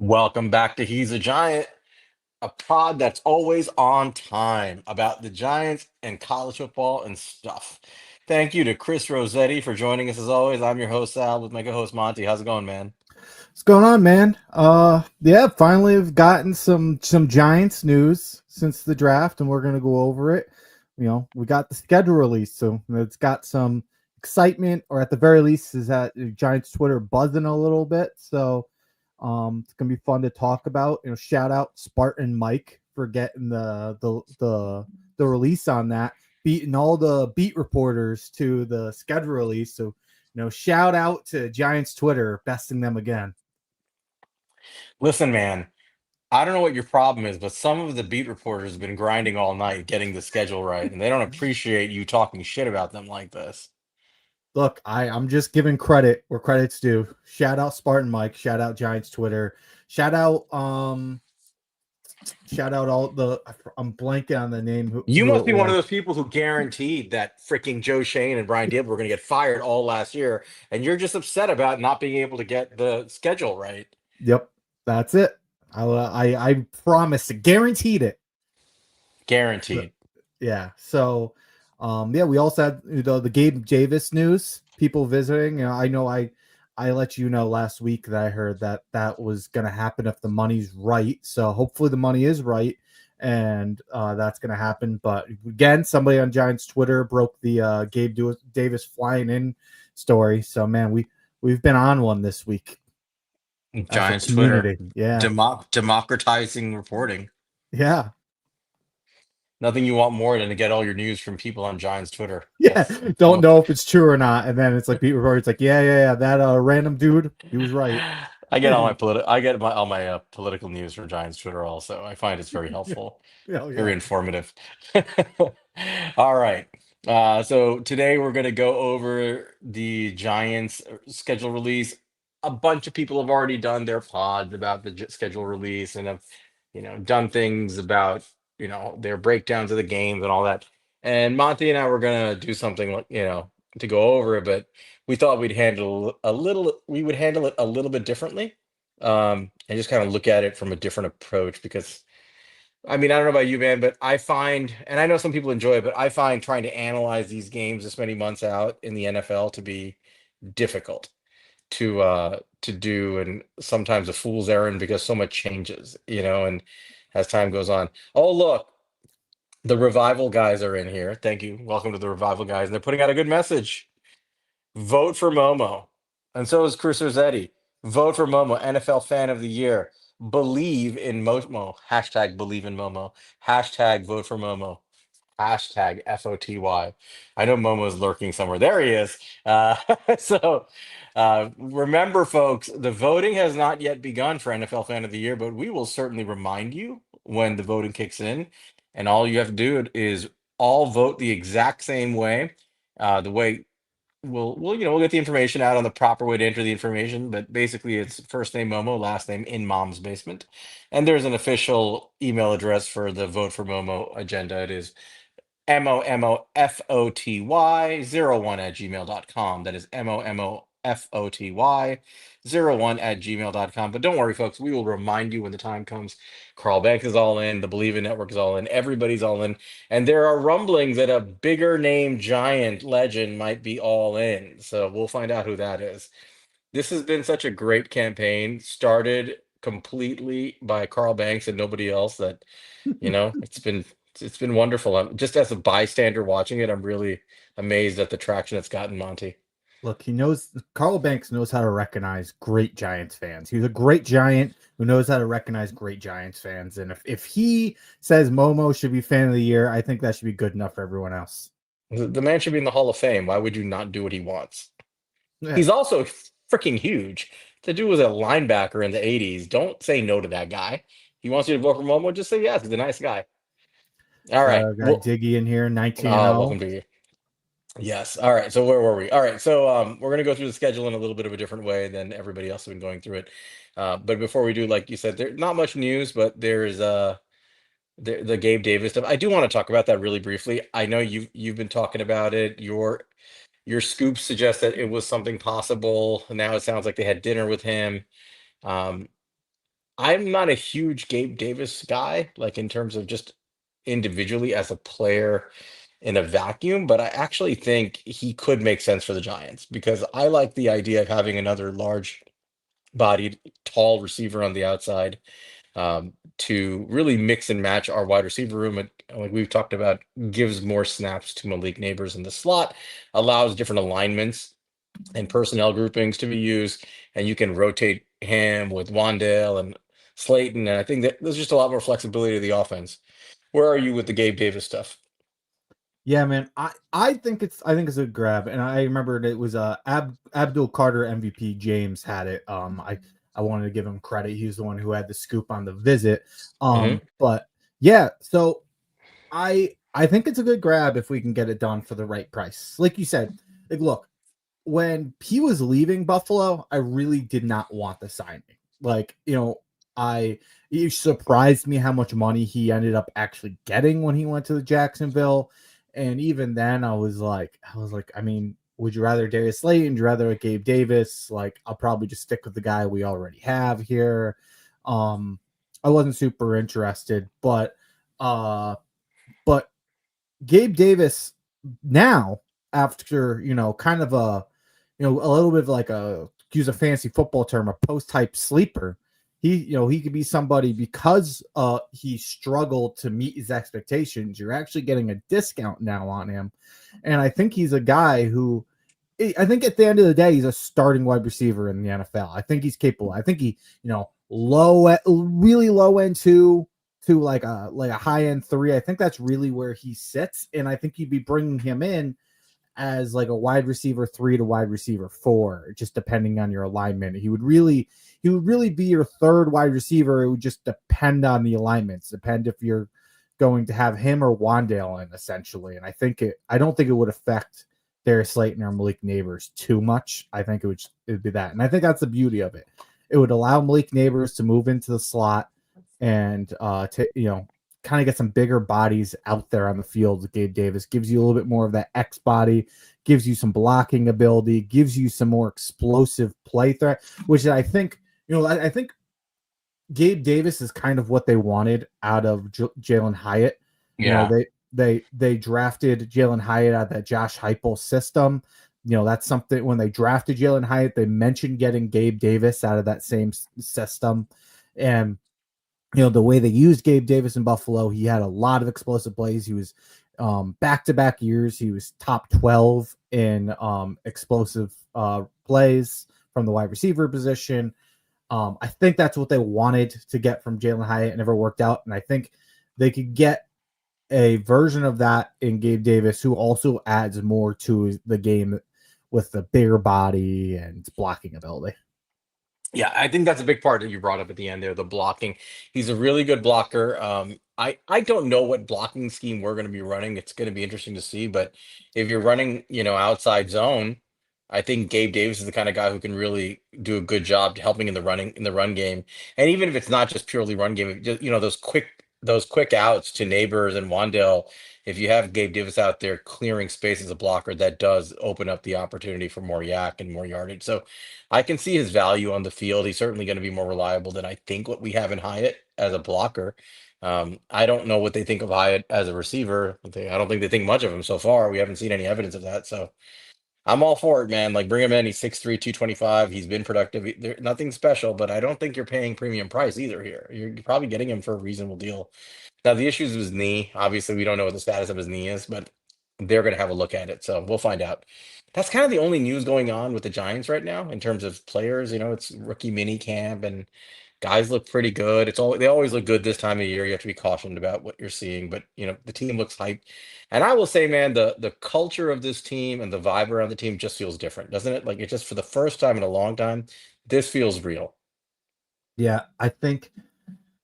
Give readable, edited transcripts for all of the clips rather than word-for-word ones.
Welcome back to He's a Giant, a pod that's always on time about the Giants and college football and stuff. Thank you to Chris Rossetti for joining us as always. I'm your host, Sal, with my co-host Monty. How's it going, man? What's going on, man? Yeah, finally have gotten some Giants news since the draft, and we're gonna go over it. We got the schedule release, so it's got some excitement, or at the very least, is that Giants Twitter buzzing a little bit. So, it's gonna be fun to talk about. Shout out Spartan Mike for getting the release on that, beating all the beat reporters to the schedule release. So, shout out to Giants Twitter besting them again. Listen, man, I don't know what your problem is, but some of the beat reporters have been grinding all night getting the schedule right, and they don't appreciate you talking shit about them like this. Look, I'm just giving credit where credit's due. Shout out Spartan Mike. Shout out Giants Twitter. Shout out shout out all the I'm blanking on the name You who must it be one of was. those people who guaranteed that freaking Joe Shane and Brian Dable were going to get fired all last year, and you're just upset about not being able to get the schedule right. Yep, that's it. I promised, guaranteed it. Guaranteed. Yeah. So, yeah, we also had the Gabe Davis news. People visiting. I know I let you know last week that I heard that that was going to happen if the money's right. So hopefully the money is right, and that's going to happen. But again, somebody on Giants Twitter broke the Davis flying in story. So man, we've been on one this week as a Giants Twitter community. Yeah. democratizing reporting. Yeah. Nothing you want more than to get all your news from people on Giants Twitter. Yeah, don't know if it's true or not, and then it's like Pete Roy. It's like, yeah, that random dude, he was right. I get all my political news from Giants Twitter also. I find it's very helpful, Oh very yeah. informative. All right. So today we're going to go over the Giants schedule release. A bunch of people have already done their pods about the schedule release and have, done things about, their breakdowns of the games and all that. And Monty and I were going to do something, to go over it, but we thought we would handle it a little bit differently, and just kind of look at it from a different approach because I mean, I don't know about you, man, but I find, and I know some people enjoy it, but I find trying to analyze these games this many months out in the NFL to be difficult to do, and sometimes a fool's errand because so much changes, and as time goes on. Oh, look, the Revival guys are in here. Thank you. Welcome to the Revival guys, and they're putting out a good message. Vote for Momo. And so is Chris Rossetti. Vote for Momo, NFL fan of the year. Believe in Momo. Hashtag believe in Momo. Hashtag vote for Momo. Hashtag FOTY. I know Momo's lurking somewhere. There he is. So remember, folks, the voting has not yet begun for NFL fan of the year, but we will certainly remind you when the voting kicks in. And all you have to do is all vote the exact same way. The way we'll get the information out on the proper way to enter the information, but basically it's first name Momo, last name in mom's basement. And there's an official email address for the vote for Momo agenda. It is MOMOFOTY01 at gmail.com. That is MOMOFOTY01 at gmail.com. But don't worry, folks, we will remind you when the time comes. Carl Banks is all in, the Believe in Network is all in, everybody's all in. And there are rumblings that a bigger name giant legend might be all in. So we'll find out who that is. This has been such a great campaign, started completely by Carl Banks and nobody else that, it's been wonderful. Just as a bystander watching it, I'm really amazed at the traction it's gotten, Monty. Look, Carl Banks knows how to recognize great Giants fans. He's a great Giant who knows how to recognize great Giants fans. And if he says Momo should be fan of the year, I think that should be good enough for everyone else. The man should be in the Hall of Fame. Why would you not do what he wants? Yeah. He's also freaking huge. The dude was a linebacker in the 80s. Don't say no to that guy. He wants you to vote for Momo, just say yes. He's a nice guy. All Got right. our guy Well, Diggy in here, 19 and 0. welcome to you. Yes. All right. So where were we? All right. So we're gonna go through the schedule in a little bit of a different way than everybody else has been going through it. But before we do, like you said, there's not much news, but there's the Gabe Davis stuff. I do want to talk about that really briefly. I know you've been talking about it. Your scoop suggests that it was something possible. Now it sounds like they had dinner with him. Um, I'm not a huge Gabe Davis guy, like in terms of just individually as a player in a vacuum, but I actually think he could make sense for the Giants because I like the idea of having another large bodied, tall receiver on the outside, to really mix and match our wide receiver room. And like we've talked about, gives more snaps to Malik Neighbors in the slot, allows different alignments and personnel groupings to be used, and you can rotate him with Wandale and Slayton. And I think that there's just a lot more flexibility to the offense. Where are you with the Gabe Davis stuff? Yeah, man. I think it's a grab, and I remembered it was Abdul Carter MVP. James had it. I wanted to give him credit. He was the one who had the scoop on the visit. Hmm. But yeah, so I think it's a good grab if we can get it done for the right price. Like you said, like look, when he was leaving Buffalo, I really did not want the signing. Like, I it surprised me how much money he ended up actually getting when he went to the Jacksonville. And even then I mean, would you rather Darius Slayton? Would you rather Gabe Davis? Like, I'll probably just stick with the guy we already have here. Um, I wasn't super interested, uh but Gabe Davis now, after kind of a little bit of like a use a fancy football term, a post type sleeper. He could be somebody because he struggled to meet his expectations. You're actually getting a discount now on him, and I think he's a guy who I think at the end of the day, he's a starting wide receiver in the NFL. I think he's capable. I think he, really low end two to like a high end three. I think that's really where he sits, and I think you'd be bringing him in as like a wide receiver three to wide receiver four, just depending on your alignment. He would really be your third wide receiver. It would just depend on the alignments, depend if you're going to have him or Wandale in essentially. And I don't think it would affect Darius Slayton or Malik Neighbors too much. I think it'd be that. And I think that's the beauty of it. It would allow Malik Neighbors to move into the slot and to kind of get some bigger bodies out there on the field. Gabe Davis gives you a little bit more of that X body, gives you some blocking ability, gives you some more explosive play threat, which I think, I think Gabe Davis is kind of what they wanted out of Jalen Hyatt. You know, Yeah. they drafted Jalen Hyatt out of that Josh Heupel system. That's something when they drafted Jalen Hyatt, they mentioned getting Gabe Davis out of that same system. And the way they used Gabe Davis in Buffalo, he had a lot of explosive plays. He was back-to-back years, he was top 12 in explosive plays from the wide receiver position. I think that's what they wanted to get from Jalen Hyatt. It never worked out. And I think they could get a version of that in Gabe Davis, who also adds more to the game with the bigger body and blocking ability. Yeah, I think that's a big part that you brought up at the end there, the blocking. He's a really good blocker. I don't know what blocking scheme we're going to be running. It's going to be interesting to see, but if you're running, outside zone, I think Gabe Davis is the kind of guy who can really do a good job helping in the run game. And even if it's not just purely run game, just, those quick outs to Neighbors and Wandale, if you have Gabe Davis out there clearing space as a blocker, that does open up the opportunity for more yak and more yardage. So I can see his value on the field. He's certainly going to be more reliable than I think what we have in Hyatt as a blocker. I don't know what they think of Hyatt as a receiver. I don't think they think much of him so far. We haven't seen any evidence of that. So I'm all for it, man. Like bring him in. He's 6'3", 225. He's been productive. Nothing special, but I don't think you're paying premium price either here. You're probably getting him for a reasonable deal. Now the issues with his knee. Obviously, we don't know what the status of his knee is, but they're going to have a look at it. So we'll find out. That's kind of the only news going on with the Giants right now in terms of players. It's rookie mini camp and guys look pretty good. They always look good this time of year. You have to be cautioned about what you're seeing, but the team looks hyped. And I will say, man, the culture of this team and the vibe around the team just feels different, doesn't it? Like it just for the first time in a long time, this feels real. Yeah, I think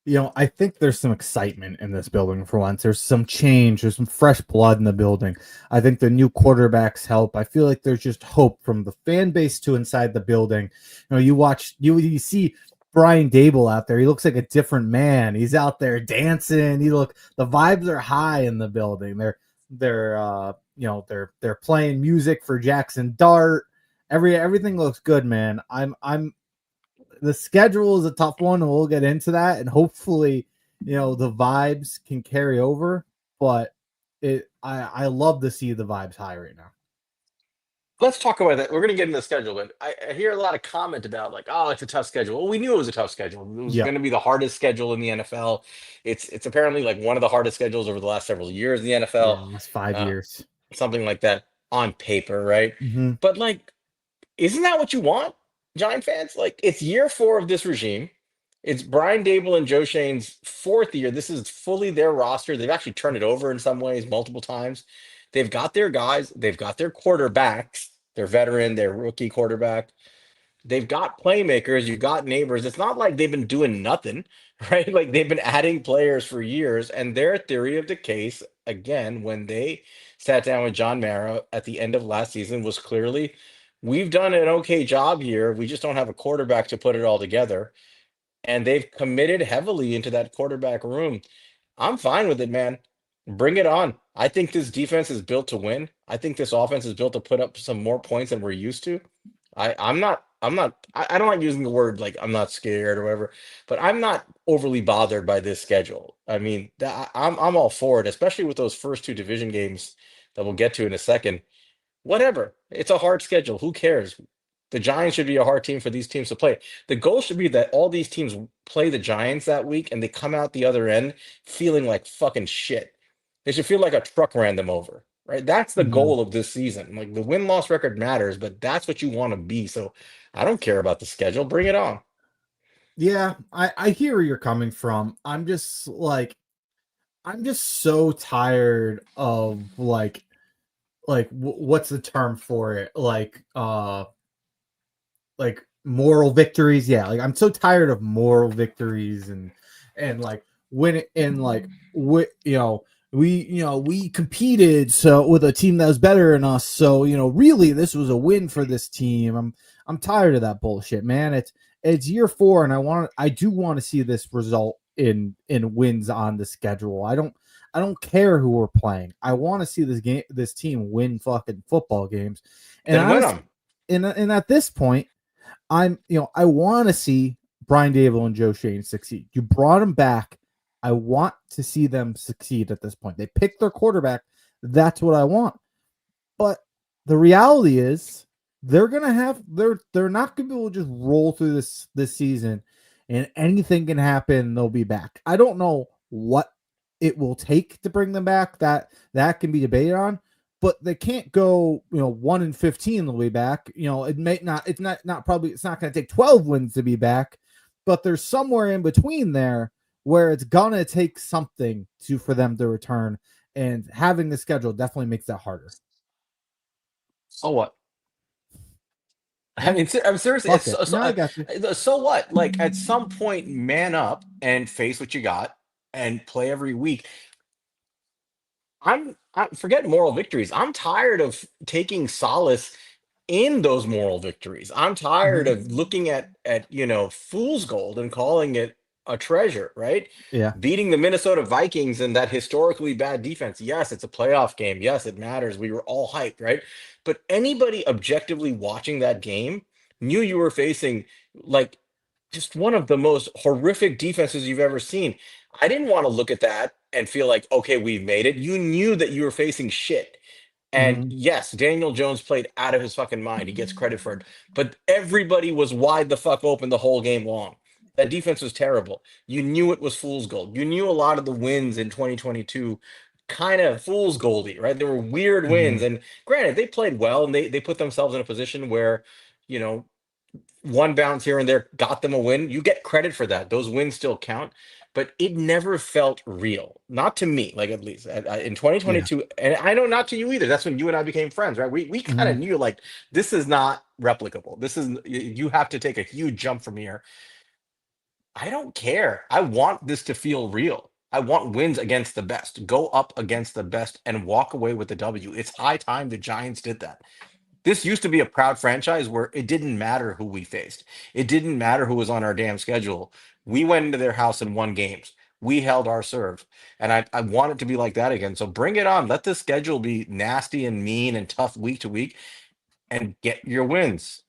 there's some excitement in this building for once. There's some change. There's some fresh blood in the building. I think the new quarterbacks help. I feel like there's just hope from the fan base to inside the building. You see Brian Dable out there. He looks like a different man. He's out there dancing. The vibes are high in the building. They're playing music for Jackson Dart. Everything looks good, man. I'm the schedule is a tough one, and we'll get into that. And hopefully, the vibes can carry over. But I love to see the vibes high right now. Let's talk about that. We're going to get into the schedule, but I hear a lot of comment about like, oh, it's a tough schedule. Well, we knew it was a tough schedule. It was Yep. going to be the hardest schedule in the NFL. It's apparently like one of the hardest schedules over the last several years in the Yeah, NFL, last five uh, years. something like that on paper, right? Mm-hmm. But like, isn't that what you want, Giant fans? Like, it's year four of this regime. It's Brian Dable and Joe Shane's fourth year. This is fully their roster. They've actually turned it over in some ways multiple times. They've got their guys, they've got their quarterbacks, their veteran, their rookie quarterback. They've got playmakers, you've got neighbors. It's not like they've been doing nothing, right? Like they've been adding players for years. And their theory of the case, again, when they sat down with John Mara at the end of last season, was clearly we've done an okay job here. We just don't have a quarterback to put it all together. And they've committed heavily into that quarterback room. I'm fine with it, man. Bring it on. I think this defense is built to win. I think this offense is built to put up some more points than we're used to. I don't like using the word like I'm not scared or whatever, but I'm not overly bothered by this schedule. I mean, I'm all for it, especially with those first two division games that we'll get to in a second. Whatever. It's a hard schedule. Who cares? The Giants should be a hard team for these teams to play. The goal should be that all these teams play the Giants that week and they come out the other end feeling like fucking shit. They should feel like a truck ran them over, right? That's the Mm-hmm. goal of this season. Like the win-loss record matters, but that's what you want to be. So I don't care about the schedule. Bring it on. Yeah, I hear where you're coming from. I'm just so tired of what's the term for it? Like moral victories. Yeah, like I'm so tired of moral victories and like when it and like we we competed so with a team that was better than us. So really this was a win for this team. I'm tired of that bullshit, man. It's year four, and I do want to see this result in wins on the schedule. I don't care who we're playing. I want to see this team win fucking football games. And Then win honestly, them. and at this point, I want to see Brian Dable and Joe Shane succeed. You brought them back. I want to see them succeed at this point. They picked their quarterback. That's what I want. But the reality is they're not gonna be able to just roll through this season and anything can happen, they'll be back. I don't know what it will take to bring them back. That can be debated on, but they can't go 1-15 the way back. It may not it's not probably it's not gonna take 12 wins to be back, but there's somewhere in between there where it's gonna take something for them to return, and having the schedule definitely makes that harder. So what? I Yeah, mean, I'm seriously. fuck it. No, I got you. So what? Like, at some point, man up and face what you got and play every week. I forget moral victories. I'm tired of taking solace in those moral victories. I'm tired Mhm. of looking at fool's gold and calling it a treasure, right? Yeah. Beating the Minnesota Vikings and that historically bad defense. Yes, it's a playoff game. Yes, it matters. We were all hyped, right? But anybody objectively watching that game knew you were facing like just one of the most horrific defenses you've ever seen. I didn't want to look at that and feel like, okay, we've made it. You knew that you were facing shit. And Mhm. yes, Daniel Jones played out of his fucking mind. He gets credit for it. But everybody was wide the fuck open the whole game long. That defense was terrible. You knew it was fool's gold. You knew a lot of the wins in 2022 kind of fool's goldy, right? They were weird wins. Mhm. And granted, they played well and they put themselves in a position where, you know, one bounce here and there got them a win. You get credit for that. Those wins still count, but it never felt real. Not to me, like at least in Yeah. 2022, and I know not to you either. That's when you and I became friends, right? We kind of Mhm. knew like this is not replicable. This is you have to take a huge jump from here. I don't care. I want this to feel real. I want wins against the best. Go up against the best and walk away with the W. It's high time the Giants did that. This used to be a proud franchise where it didn't matter who we faced. It didn't matter who was on our damn schedule. We went into their house and won games. We held our serve. And I want it to be like that again. So bring it on. Let the schedule be nasty and mean and tough week to week and get your wins.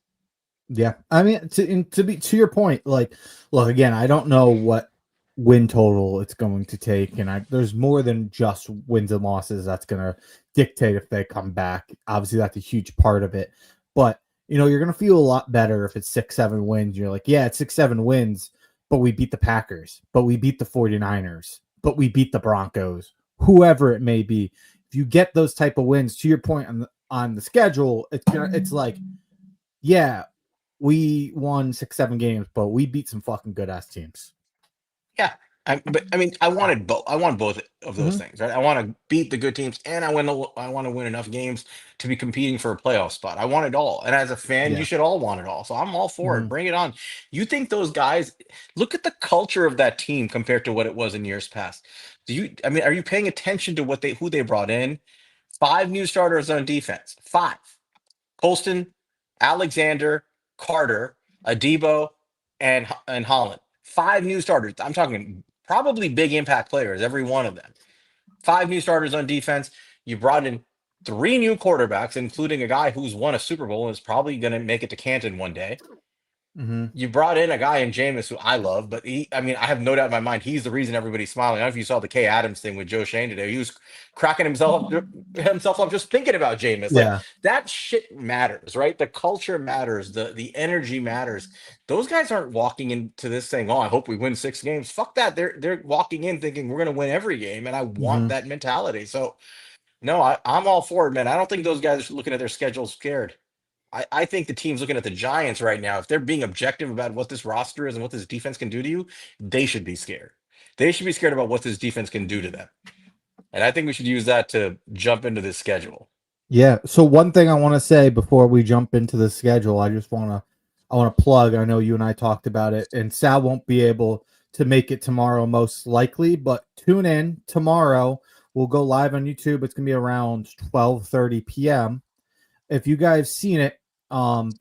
Yeah, I mean, to be to your point, like, look again, I don't know what win total it's going to take, and there's more than just wins and losses that's going to dictate if they come back. Obviously, that's a huge part of it, but you're going to feel a lot better if it's 6-7 wins. You're like, yeah, it's 6-7 wins, but we beat the Packers, but we beat the 49ers, but we beat the Broncos, whoever it may be. If you get those type of wins, to your point on the schedule, it's like, yeah, we won 6-7 games, but we beat some fucking good ass teams. Yeah. But I mean, I wanted both. I want both of those Hmm. things, right? I want to beat the good teams, and I want to win enough games to be competing for a playoff spot. I want it all, and as a fan, you Yeah. should all want it all. So I'm all for it. Hmm. Bring it on. You think those guys? Look at the culture of that team compared to what it was in years past. Do you? I mean, are you paying attention to who they brought in? Five new starters on defense. Five. Colston, Alexander, Carter, Adebo, and Holland. Five new starters. I'm talking probably big impact players, every one of them. Five new starters on defense. You brought in three new quarterbacks, including a guy who's won a Super Bowl and is probably going to make it to Canton one day. Hmm. You brought in a guy in Jameis who I love, but I mean, I have no doubt in my mind he's the reason everybody's smiling. I don't know if you saw the Kay Adams thing with Joe Shane today. He was cracking himself up just thinking about Jameis. Like Yeah. that shit matters, right? The culture matters, the energy matters. Those guys aren't walking into this saying, "Oh, I hope we win 6 games." Fuck that. They're walking in thinking we're gonna win every game, and I want Hmm. that mentality. So no, I'm all for it, man. I don't think those guys are looking at their schedule scared. I think the team's looking at the Giants right now. If they're being objective about what this roster is and what this defense can do to you, they should be scared. They should be scared about what this defense can do to them. And I think we should use that to jump into this schedule. Yeah. So one thing I want to say before we jump into the schedule, I want to plug. I know you and I talked about it, and Sal won't be able to make it tomorrow, most likely, but tune in tomorrow. We'll go live on YouTube. It's gonna be around 12:30 p.m. If you guys seen it,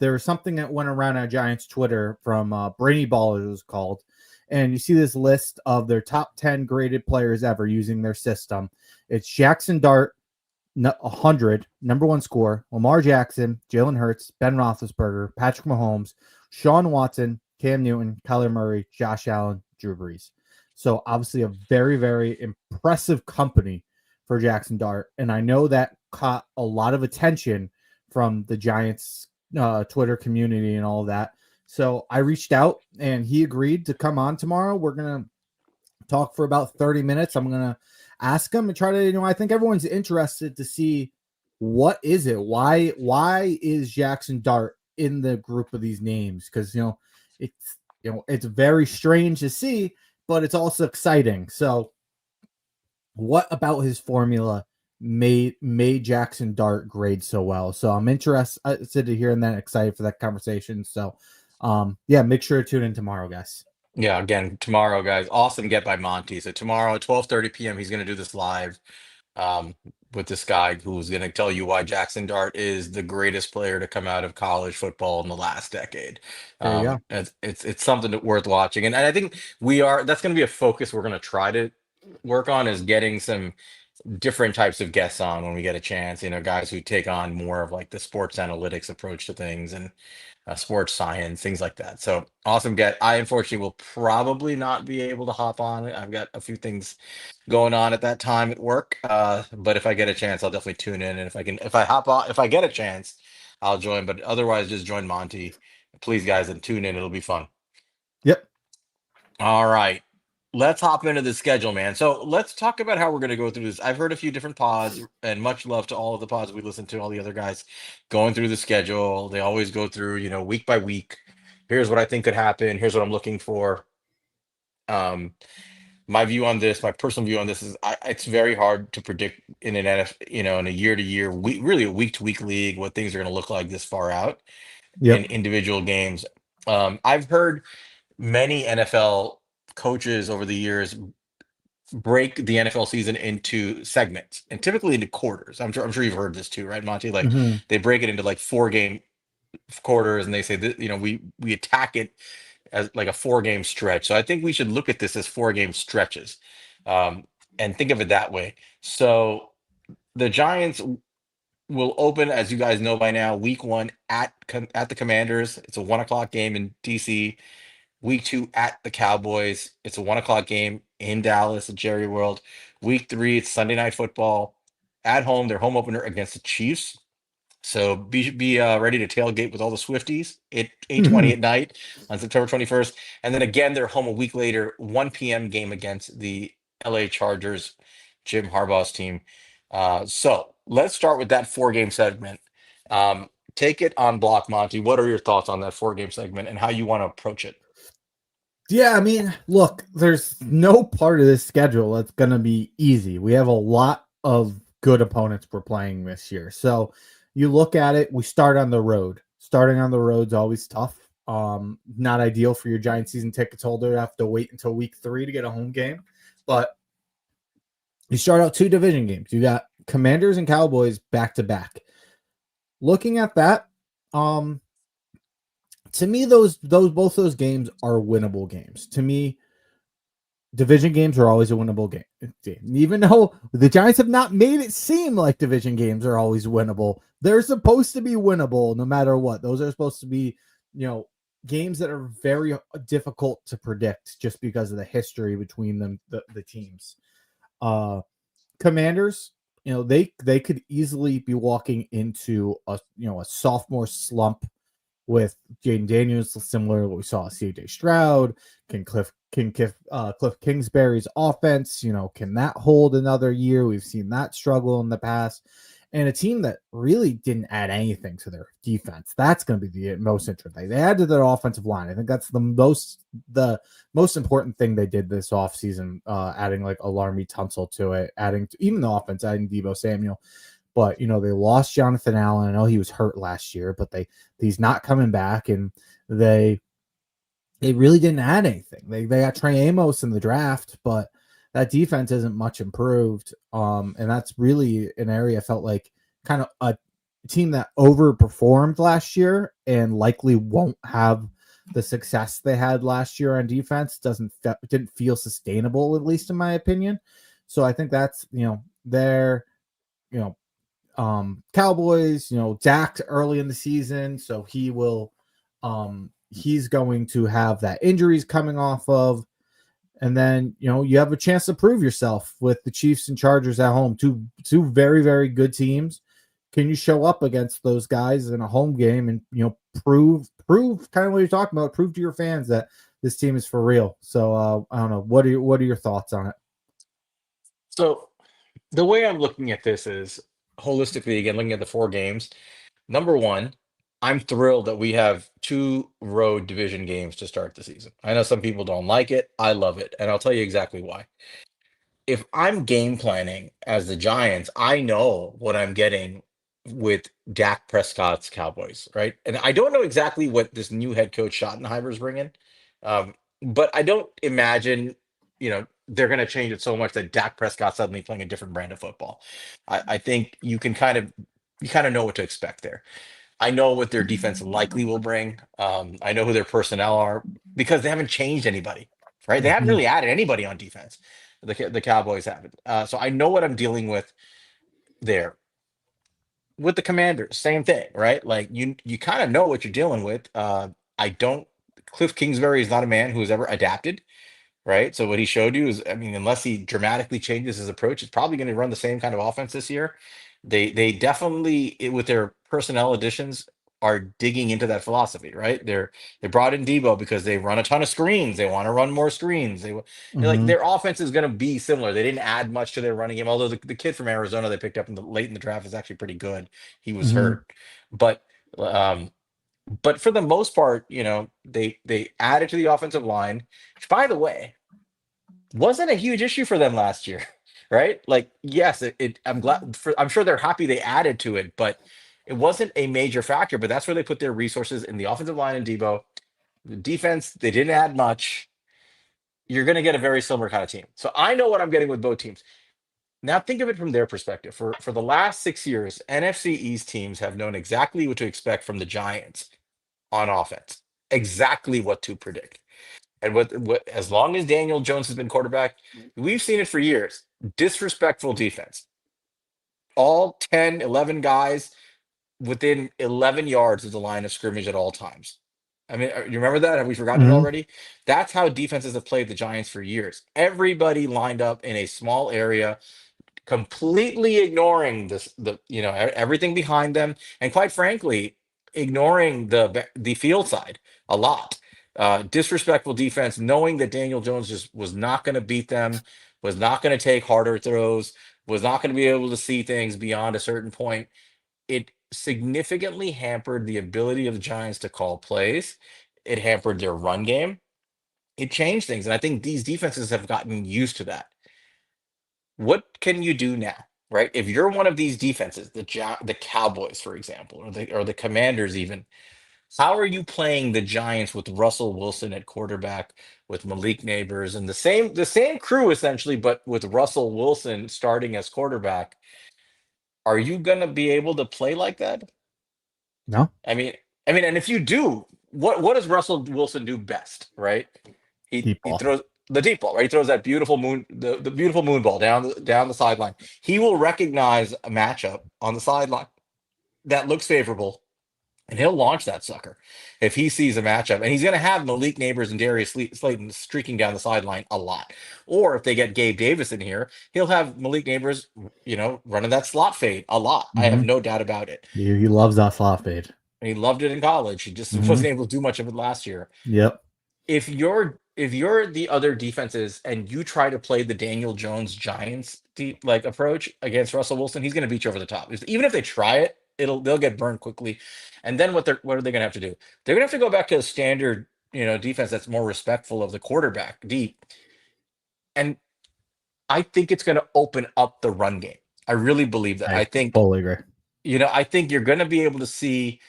there was something that went around on Giants Twitter from Brainy Ball, it was called, and you see this list of their top 10 graded players ever using their system. It's Jackson Dart, 100, number one score, Lamar Jackson, Jalen Hurts, Ben Roethlisberger, Patrick Mahomes, Sean Watson, Cam Newton, Kyler Murray, Josh Allen, Drew Brees. So obviously a very, very impressive company for Jackson Dart. And I know that caught a lot of attention from the Giants Twitter community and all of that. So I reached out and he agreed to come on tomorrow. We're going to talk for about 30 minutes. I'm going to ask him and try to, I think everyone's interested to see what is it? Why is Jackson Dart in the group of these names? Because, it's, it's very strange to see, but it's also exciting. So what about his formula made Jackson Dart grade so well? So I'm interested to hear and then excited for that conversation. So yeah, make sure to tune in tomorrow, guys. Yeah, again, tomorrow, guys. Awesome get by Monty. So tomorrow at 12:30 p.m., he's gonna do this live um, with this guy who's gonna tell you why Jackson Dart is the greatest player to come out of college football in the last decade. There you go. It's something worth watching, and I think that's gonna be a focus we're gonna try to work on is getting some different types of guests on when we get a chance. Guys who take on more of like the sports analytics approach to things and sports science, things like that. So awesome get. I unfortunately will probably not be able to hop on it. I've got a few things going on at that time at work. But if I get a chance, I'll definitely tune in. And if I hop on, if I get a chance, I'll join. But otherwise, just join Monty. Please, guys, and tune in. It'll be fun. Yep. All right. Let's hop into the schedule, man. So let's talk about how we're going to go through this. I've heard a few different pods, and much love to all of the pods we listen to, all the other guys going through the schedule. They always go through, week by week. Here's what I think could happen. Here's what I'm looking for. Um, my view on this, my personal view on this is, it's very hard to predict in an in a year to year, week, really a week to week league, what things are going to look like this far out in Yep. individual games. I've heard many NFL coaches over the years break the NFL season into segments and typically into quarters. I'm sure you've heard this too, right, Monty? Like Hmm. they break it into like 4 game quarters, and they say that we attack it as like a 4 game stretch. So I think we should look at this as 4 game stretches, um, and think of it that way. So the Giants. will open, as you guys know by now, week one at the Commanders. It's a 1 o'clock game in DC. Week two at the Cowboys. It's a 1 o'clock game in Dallas at Jerry World. Week three, it's Sunday Night Football at home. Their home opener against the Chiefs. So be ready to tailgate with all the Swifties at 8:20 at night on September 21st, and then again they're home a week later, 1 p.m. game against the LA Chargers, Jim Harbaugh's team. So let's start with that four-game segment. Take it on block, Monty. What are your thoughts on that four-game segment and how you want to approach it? Yeah, I mean, look, there's no part of this schedule that's going to be easy. We have a lot of good opponents we're playing this year. So you look at it, we start on the road. Starting on the road's always tough. Not ideal for your Giant season tickets holder to have to wait until week 3 to get a home game. But you start out 2 division games. You got Commanders and Cowboys back to back. Looking at that, to me, those both those games are winnable games. To me, division games are always a winnable game. Even though the Giants have not made it seem like division games are always winnable, they're supposed to be winnable no matter what. Those are supposed to be, games that are very difficult to predict just because of the history between them, the teams. Commanders, they could easily be walking into a sophomore slump with Jaden Daniels, similar to what we saw CJ Stroud. Cliff Kingsbury's offense, can that hold another year? We've seen that struggle in the past. And a team that really didn't add anything to their defense. That's going to be the most interesting. They added their offensive line. I think that's the most important thing they did this offseason, adding like Alarmy Tunsil to it, adding to, even the offense, adding Debo Samuel. But they lost Jonathan Allen. I know he was hurt last year, but he's not coming back, and they really didn't add anything. They got Trey Amos in the draft, but that defense isn't much improved. And that's really an area I felt like kind of a team that overperformed last year and likely won't have the success they had last year on defense. Didn't feel sustainable, at least in my opinion. So I think that's they're Cowboys, Dak early in the season, so he's going to have that injuries coming off of. And then, you have a chance to prove yourself with the Chiefs and Chargers at home. Two very, very good teams. Can you show up against those guys in a home game and, prove kind of what you're talking about, prove to your fans that this team is for real. So I don't know. What are your thoughts on it? So the way I'm looking at this is holistically, again, looking at the four games. Number one, I'm thrilled that we have two road division games to start the season. I know some people don't like it. I love it. And I'll tell you exactly why. If I'm game planning as the Giants, I know what I'm getting with Dak Prescott's Cowboys, right? And I don't know exactly what this new head coach Schottenheimer's bringing, but I don't imagine, they're going to change it so much that Dak Prescott suddenly playing a different brand of football. I think you kind of know what to expect there. I know what their defense likely will bring. I know who their personnel are because they haven't changed anybody, right? They haven't Mm-hmm. really added anybody on defense. The Cowboys haven't. So I know what I'm dealing with there. With the Commanders, same thing, right? Like you kind of know what you're dealing with. I don't. Cliff Kingsbury is not a man who has ever adapted, right? So what he showed you is, I mean, unless he dramatically changes his approach, it's probably going to run the same kind of offense this year. They definitely with their personnel additions are digging into that philosophy, right? They brought in Debo because they run a ton of screens. They want to run more screens. They're like Mm-hmm. their offense is going to be similar. They didn't add much to their running game, although the kid from Arizona they picked up late in the draft is actually pretty good. He was Mm-hmm. hurt, but um, but for the most part, they added to the offensive line, which by the way wasn't a huge issue for them last year, right? Like, yes, I'm sure they're happy they added to it, but it wasn't a major factor. But that's where they put their resources in the offensive line and Debo. The defense, they didn't add much. You're going to get a very similar kind of team. So I know what I'm getting with both teams. Now think of it from their perspective. For the last 6 years, NFC East teams have known exactly what to expect from the Giants on offense, exactly what to predict. And what as long as Daniel Jones has been quarterback, we've seen it for years. Disrespectful defense. all 10, 11 guys within 11 yards of the line of scrimmage at all times. I mean, you remember that? Have we forgotten it Hmm. already? That's how defenses have played the Giants for years. Everybody lined up in a small area, completely ignoring everything behind them, and quite frankly, ignoring the field side a lot. Disrespectful defense, knowing that Daniel Jones just was not going to beat them, was not going to take harder throws, was not going to be able to see things beyond a certain point. It significantly hampered the ability of the Giants to call plays. It hampered their run game. It changed things, and I think these defenses have gotten used to that. What can you do now, right? If you're one of these defenses, the Cowboys, for example, or the Commanders, even, how are you playing the Giants with Russell Wilson at quarterback, with Malik Neighbors, and the same crew essentially, but with Russell Wilson starting as quarterback? Are you gonna be able to play like that? No, I mean, and if you do, what does Russell Wilson do best, right? He deep he ball. throws the deep ball, right? He throws that beautiful the beautiful moon ball down the sideline. He will recognize a matchup on the sideline that looks favorable, and he'll launch that sucker if he sees a matchup. And he's going to have Malik Neighbors and Darius Slayton streaking down the sideline a lot. Or if they get Gabe Davis in here, he'll have Malik Neighbors, running that slot fade a lot. I have Hmm. no doubt about it. He Uh, loves that slot fade. and he loved it in college. He just Hmm. wasn't able to do much of it last year. Yep. If you're the other defenses and you try to play the Daniel Jones Giants like approach against Russell Wilson, he's going to beat you over the top. Even if they try it, they'll get burned quickly. And then what are they going to have to do? They're going to have to go back to a standard, defense that's more respectful of the quarterback deep. And I think it's going to open up the run game. I really believe that. I I think, fully agree. I think you're going to be able to see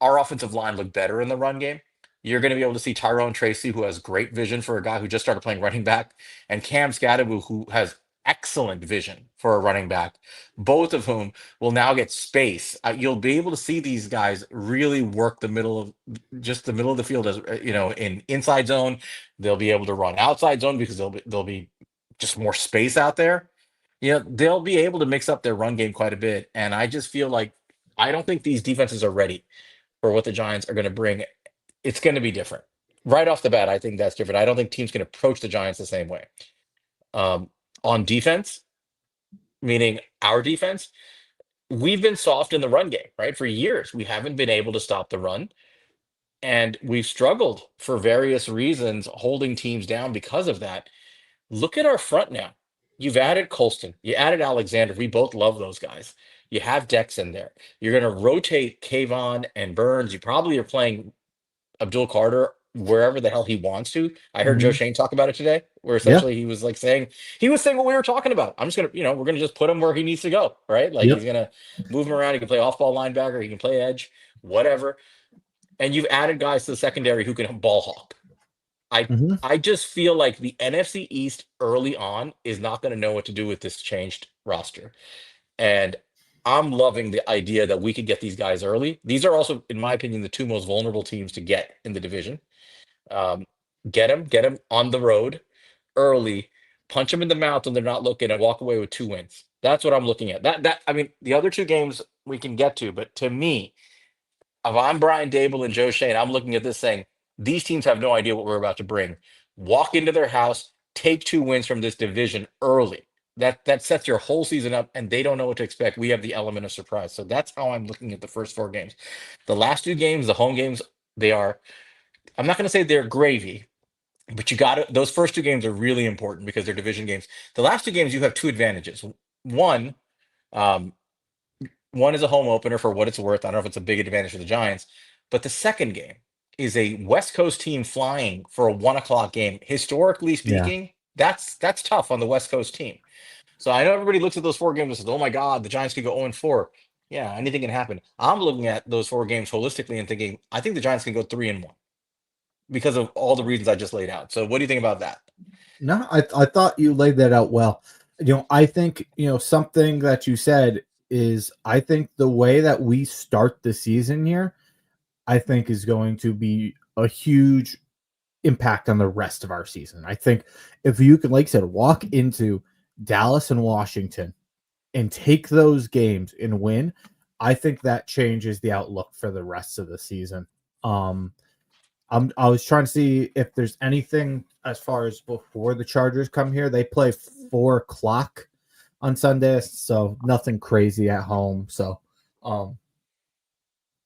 our offensive line look better in the run game. You're going to be able to see Tyrone Tracy, who has great vision for a guy who just started playing running back, and Cam Scadaboo, who has excellent vision for a running back, both of whom will now get space. You'll be able to see these guys really work the middle of the field as in inside zone. They'll be able to run outside zone because they'll be just more space out there. They'll be able to mix up their run game quite a bit, and I just feel like I don't think these defenses are ready for what the Giants are going to bring. It's going to be different. Right off the bat, I think that's different. I don't think teams can approach the Giants the same way. Um, on defense, meaning our defense, we've been soft in the run game, right? For years, we haven't been able to stop the run, and we've struggled for various reasons holding teams down because of that. Look at our front now. You've added Colston, you added Alexander. We both love those guys. You have Dex in there. You're going to rotate Kayvon and Burns. You probably are playing Abdul Carter wherever the hell he wants to. I heard Joe Hmm. Shane talk about it today, where Yeah. essentially he was saying what we were talking about. I'm just gonna, we're gonna just put him where he needs to go, right? Like he's Yep. gonna move him around. He can play off-ball linebacker, he can play edge, whatever. And you've added guys to the secondary who can ball hawk. I Hmm. I just feel like the NFC East early on is not going to know what to do with this changed roster. And I'm loving the idea that we could get these guys early. These are also, in my opinion, the two most vulnerable teams to get in the division. Um, get them on the road early, punch them in the mouth when they're not looking, and walk away with 2 wins. That's what I'm looking at. I mean, the other two games we can get to, but to me, if I'm Brian Dable and Joe Shane, I'm looking at this saying these teams have no idea what we're about to bring. Walk into their house, take 2 wins from this division early. That sets your whole season up, and they don't know what to expect. We have the element of surprise. So that's how I'm looking at the first 4 games. The last 2 games, the home games, they are. I'm not going to say they're gravy, but you got it. Those first 2 games are really important because they're division games. The last 2 games, you have two advantages. One, um, one is a home opener for what it's worth. I don't know if it's a big advantage for the Giants, but the second game is a West Coast team flying for a 1 o'clock game. Historically Yeah. speaking, that's tough on the West Coast team. So I know everybody looks at those 4 games and says, "Oh my God, the Giants could go 0-4." Yeah, anything can happen. I'm looking at those 4 games holistically and thinking, I think the Giants can go 3-1 because of all the reasons I just laid out. So what do you think about that? No, I thought you laid that out well. I think, something that you said is I think the way that we start the season here, I think is going to be a huge impact on the rest of our season. I think if you can, like I said, walk into Dallas and Washington and take those games and win, I think that changes the outlook for the rest of the season. Um, I was trying to see if there's anything as far as before the Chargers come here. They play 4 o'clock on Sundays, so nothing crazy at home. So, um,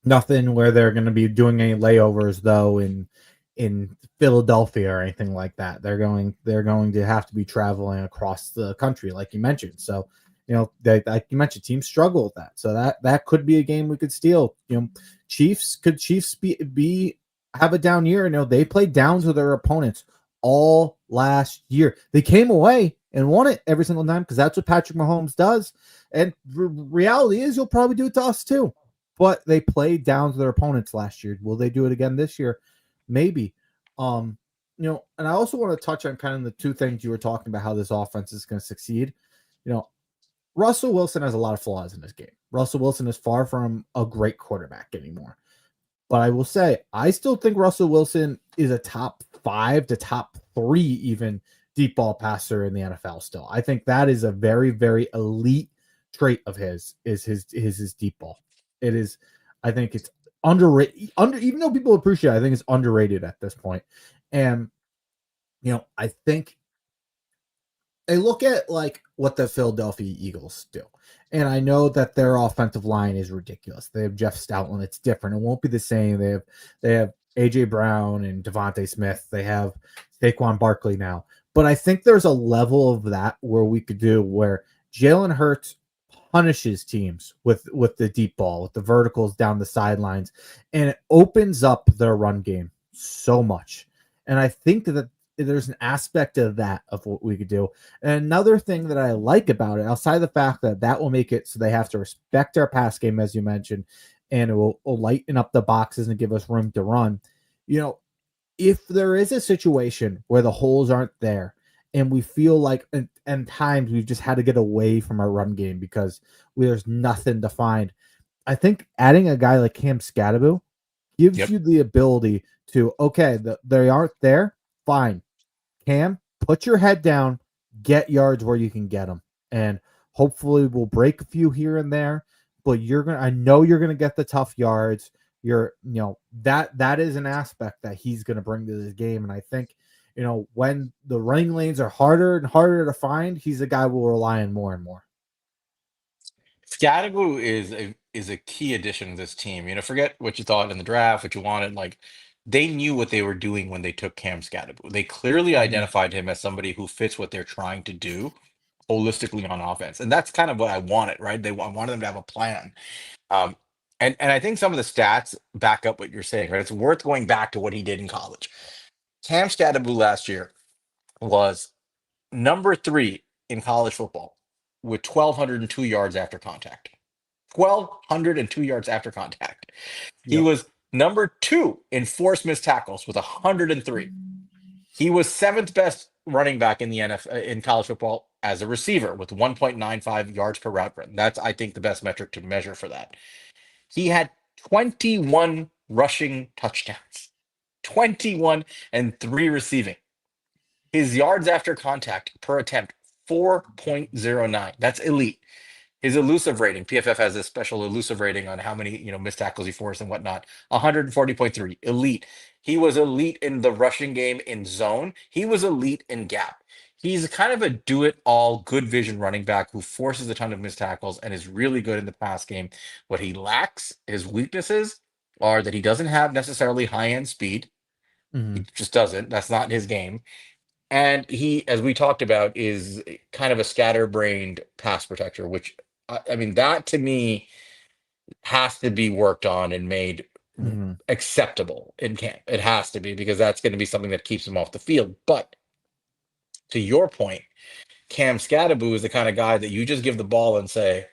nothing where they're going to be doing any layovers though in Philadelphia or anything like that. They're going to have to be traveling across the country, like you mentioned. So, like you mentioned, teams struggle with that. So that could be a game we could steal. Chiefs be have a down year? They played down to their opponents all last year. They came away and won it every single time because that's what Patrick Mahomes does. And reality is, you'll probably do it to us too, but they played down to their opponents last year. Will they do it again this year? Maybe. Um, and I also want to touch on kind of the two things you were talking about, how this offense is going to succeed. You know, Russell Wilson has a lot of flaws in this game. Russell Wilson is far from a great quarterback anymore. But I will say, I still think Russell Wilson is a top 5 to top 3 even deep ball passer in the NFL still. I think that is a very, very elite trait of his deep ball. It is, I think it's underrated, even though people appreciate it, I think it's underrated at this point. And I think they look at like what the Philadelphia Eagles do. And I know that their offensive line is ridiculous. They have Jeff Stoutland. It's different. It won't be the same. They have AJ Brown and Devontae Smith. They have Saquon Barkley now. But I think there's a level of that where we could do where Jalen Hurts punishes teams with the deep ball, with the verticals down the sidelines, and it opens up their run game so much. And I think that there's an aspect of that of what we could do. And another thing that I like about it, outside of the fact that will make it so they have to respect our pass game, as you mentioned, and it will lighten up the boxes and give us room to run. If there is a situation where the holes aren't there and we feel like and times we've just had to get away from our run game because there's nothing to find, I think adding a guy like Cam Scadaboo gives Yep. you the ability to, okay, they aren't there, fine. Cam, put your head down, get yards where you can get them, and hopefully we'll break a few here and there. But I know you're gonna get the tough yards. That is an aspect that he's gonna bring to this game, and I think when the running lanes are harder and harder to find, he's a guy we'll rely on more and more. Scadaboo is a key addition to this team. Forget what you thought in the draft, what you wanted. Like, they knew what they were doing when they took Cam Scadaboo. They clearly Mhm. identified him as somebody who fits what they're trying to do holistically on offense, and that's kind of what I wanted. Right? I wanted them to have a plan. Um, and I think some of the stats back up what you're saying. Right? It's worth going back to what he did in college. Cam Scadaboo last year was number 3 in college football with 1,202 yards after contact. 1,202 yards after contact. He Yep. was number 2 in forced missed tackles with 103. He was seventh best running back in the NFL in college football as a receiver with 1.95 yards per route run. That's, I think, the best metric to measure for that. He had 21 rushing touchdowns, 21 and 3 receiving. His yards after contact per attempt, 4.09. That's elite. His elusive rating, PFF has this special elusive rating on how many, missed tackles he forced and whatnot. 140.3, elite. He was elite in the rushing game in zone. He was elite in gap. He's kind of a do-it-all, good vision running back who forces a ton of missed tackles and is really good in the pass game. What he lacks, his weaknesses, are that he doesn't have necessarily high-end speed. Hmm. He just doesn't. That's not his game. And he, as we talked about, is kind of a scatterbrained pass protector, which I mean, that to me has to be worked on and made Hmm. acceptable in camp. It has to be because that's going to be something that keeps him off the field. But to your point, Cam Scadaboo is the kind of guy that you just give the ball and say,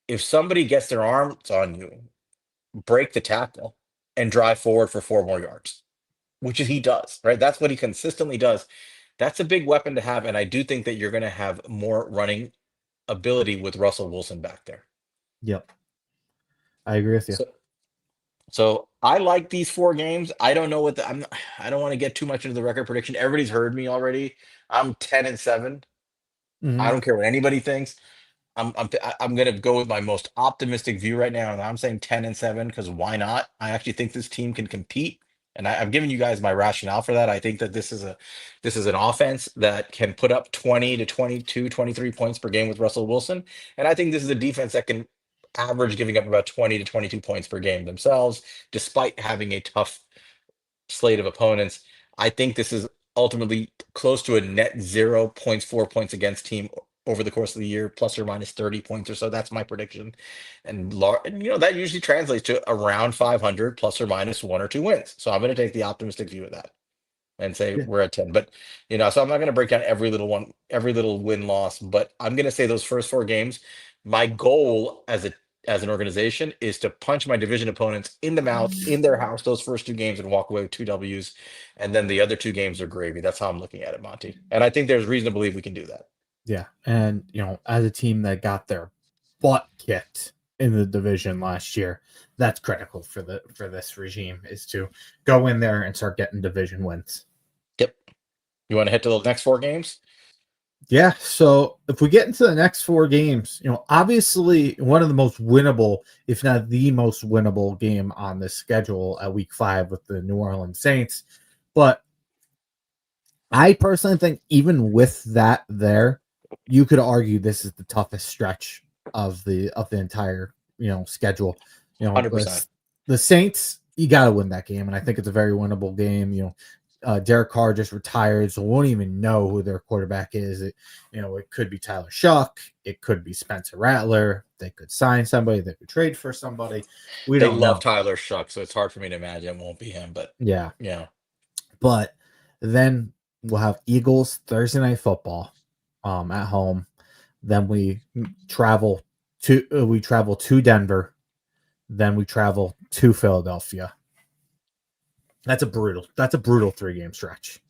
if somebody gets their arms on you, break the tackle and drive forward for 4 more yards, which is he does, right? That's what he consistently does. That's a big weapon to have, and I do think that you're going to have more running ability with Russell Wilson back there. Yep. I agree with you. So, so I like these 4 games. I don't know what I don't want to get too much into the record prediction. Everybody's heard me already. I'm 10-7. I Hmm. don't care what anybody thinks. I'm gonna go with my most optimistic view right now, and I'm saying 10-7 because why not? I actually think this team can compete, and I've given you guys my rationale for that. I think that this is an offense that can put up 20 to 22, 23 points per game with Russell Wilson, and I think this is a defense that can average giving up about 20 to 22 points per game themselves, despite having a tough slate of opponents. I think this is ultimately close to a net 0 points, 4 points against team over the course of the year, plus or minus 30 points or so. That's my prediction. And that usually translates to around 500 plus or minus 1 or 2 wins. So I'm going to take the optimistic view of that and say Yeah. we're at 10. But so I'm not going to break down every little one, every little win loss, but I'm going to say those first 4 games, my goal as an organization is to punch my division opponents in the mouth in their house those first 2 games and walk away with 2 W's, and then the other 2 games are gravy. That's how I'm looking at it, Monty. And I think there's reason to believe we can do that. Yeah, and as a team that got their butt kicked in the division last year, that's critical for this regime is to go in there and start getting division wins. Yep. You want to hit to those next 4 games? Yeah, so if we get into the next 4 games, obviously one of the most winnable, if not the most winnable game on this schedule at week 5 with the New Orleans Saints. But I personally think even with that there, you could argue this is the toughest stretch of the entire schedule. The 100%. the Saints, you got to win that game, and I think it's a very winnable game. Derek Carr just retired, so we won't even know who their quarterback is. It could be Tyler Shuck, it could be Spencer Rattler. They could sign somebody, they could trade for somebody. We They don't love know. Tyler Shuck, so it's hard for me to imagine it won't be him, but Yeah, yeah. but then we'll have Eagles Thursday night football at home. Then we travel to Denver. Then we travel to Philadelphia. That's a brutal 3 game stretch.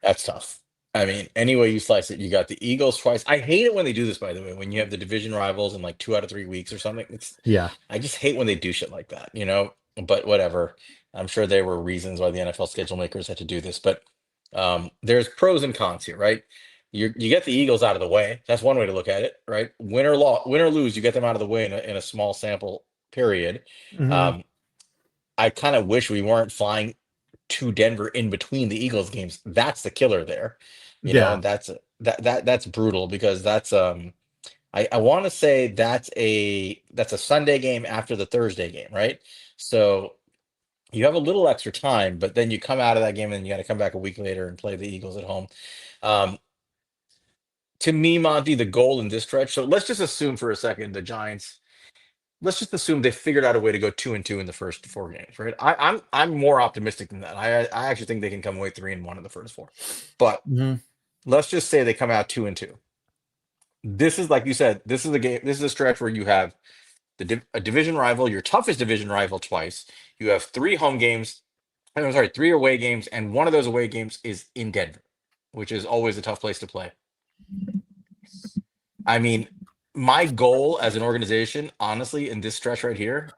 That's tough. I mean, any way you slice it, you got the Eagles twice. I hate it when they do this, by the way, when you have the division rivals in like 2 out of 3 weeks or something. Yeah. I just hate when they do shit like that. But whatever. I'm sure there were reasons why the NFL schedule makers had to do this, but there's pros and cons here, right? You get the Eagles out of the way. That's one way to look at it, right? Win or lose, you get them out of the way in a small sample period. Hmm. Um, I kind of wish we weren't flying to Denver in between the Eagles games. That's the killer there, Yeah. and that's brutal because I want to say that's a Sunday game after the Thursday game, right? So you have a little extra time, but then you come out of that game and you got to come back a week later and play the Eagles at home. Um, to me, Monty, the goal in this stretch. So let's just assume for a second the Giants. Let's just assume they figured out a way to go 2-2 in the first 4 games, right? I'm more optimistic than that. I actually think they can come away 3-1 in the first 4. But Hmm. let's just say they come out 2-2. This is like you said. This is a game. This is a stretch where you have a division rival, your toughest division rival twice. You have 3 home games. I'm sorry, 3 away games, and one of those away games is in Denver, which is always a tough place to play. I mean, my goal as an organization, honestly, in this stretch right here,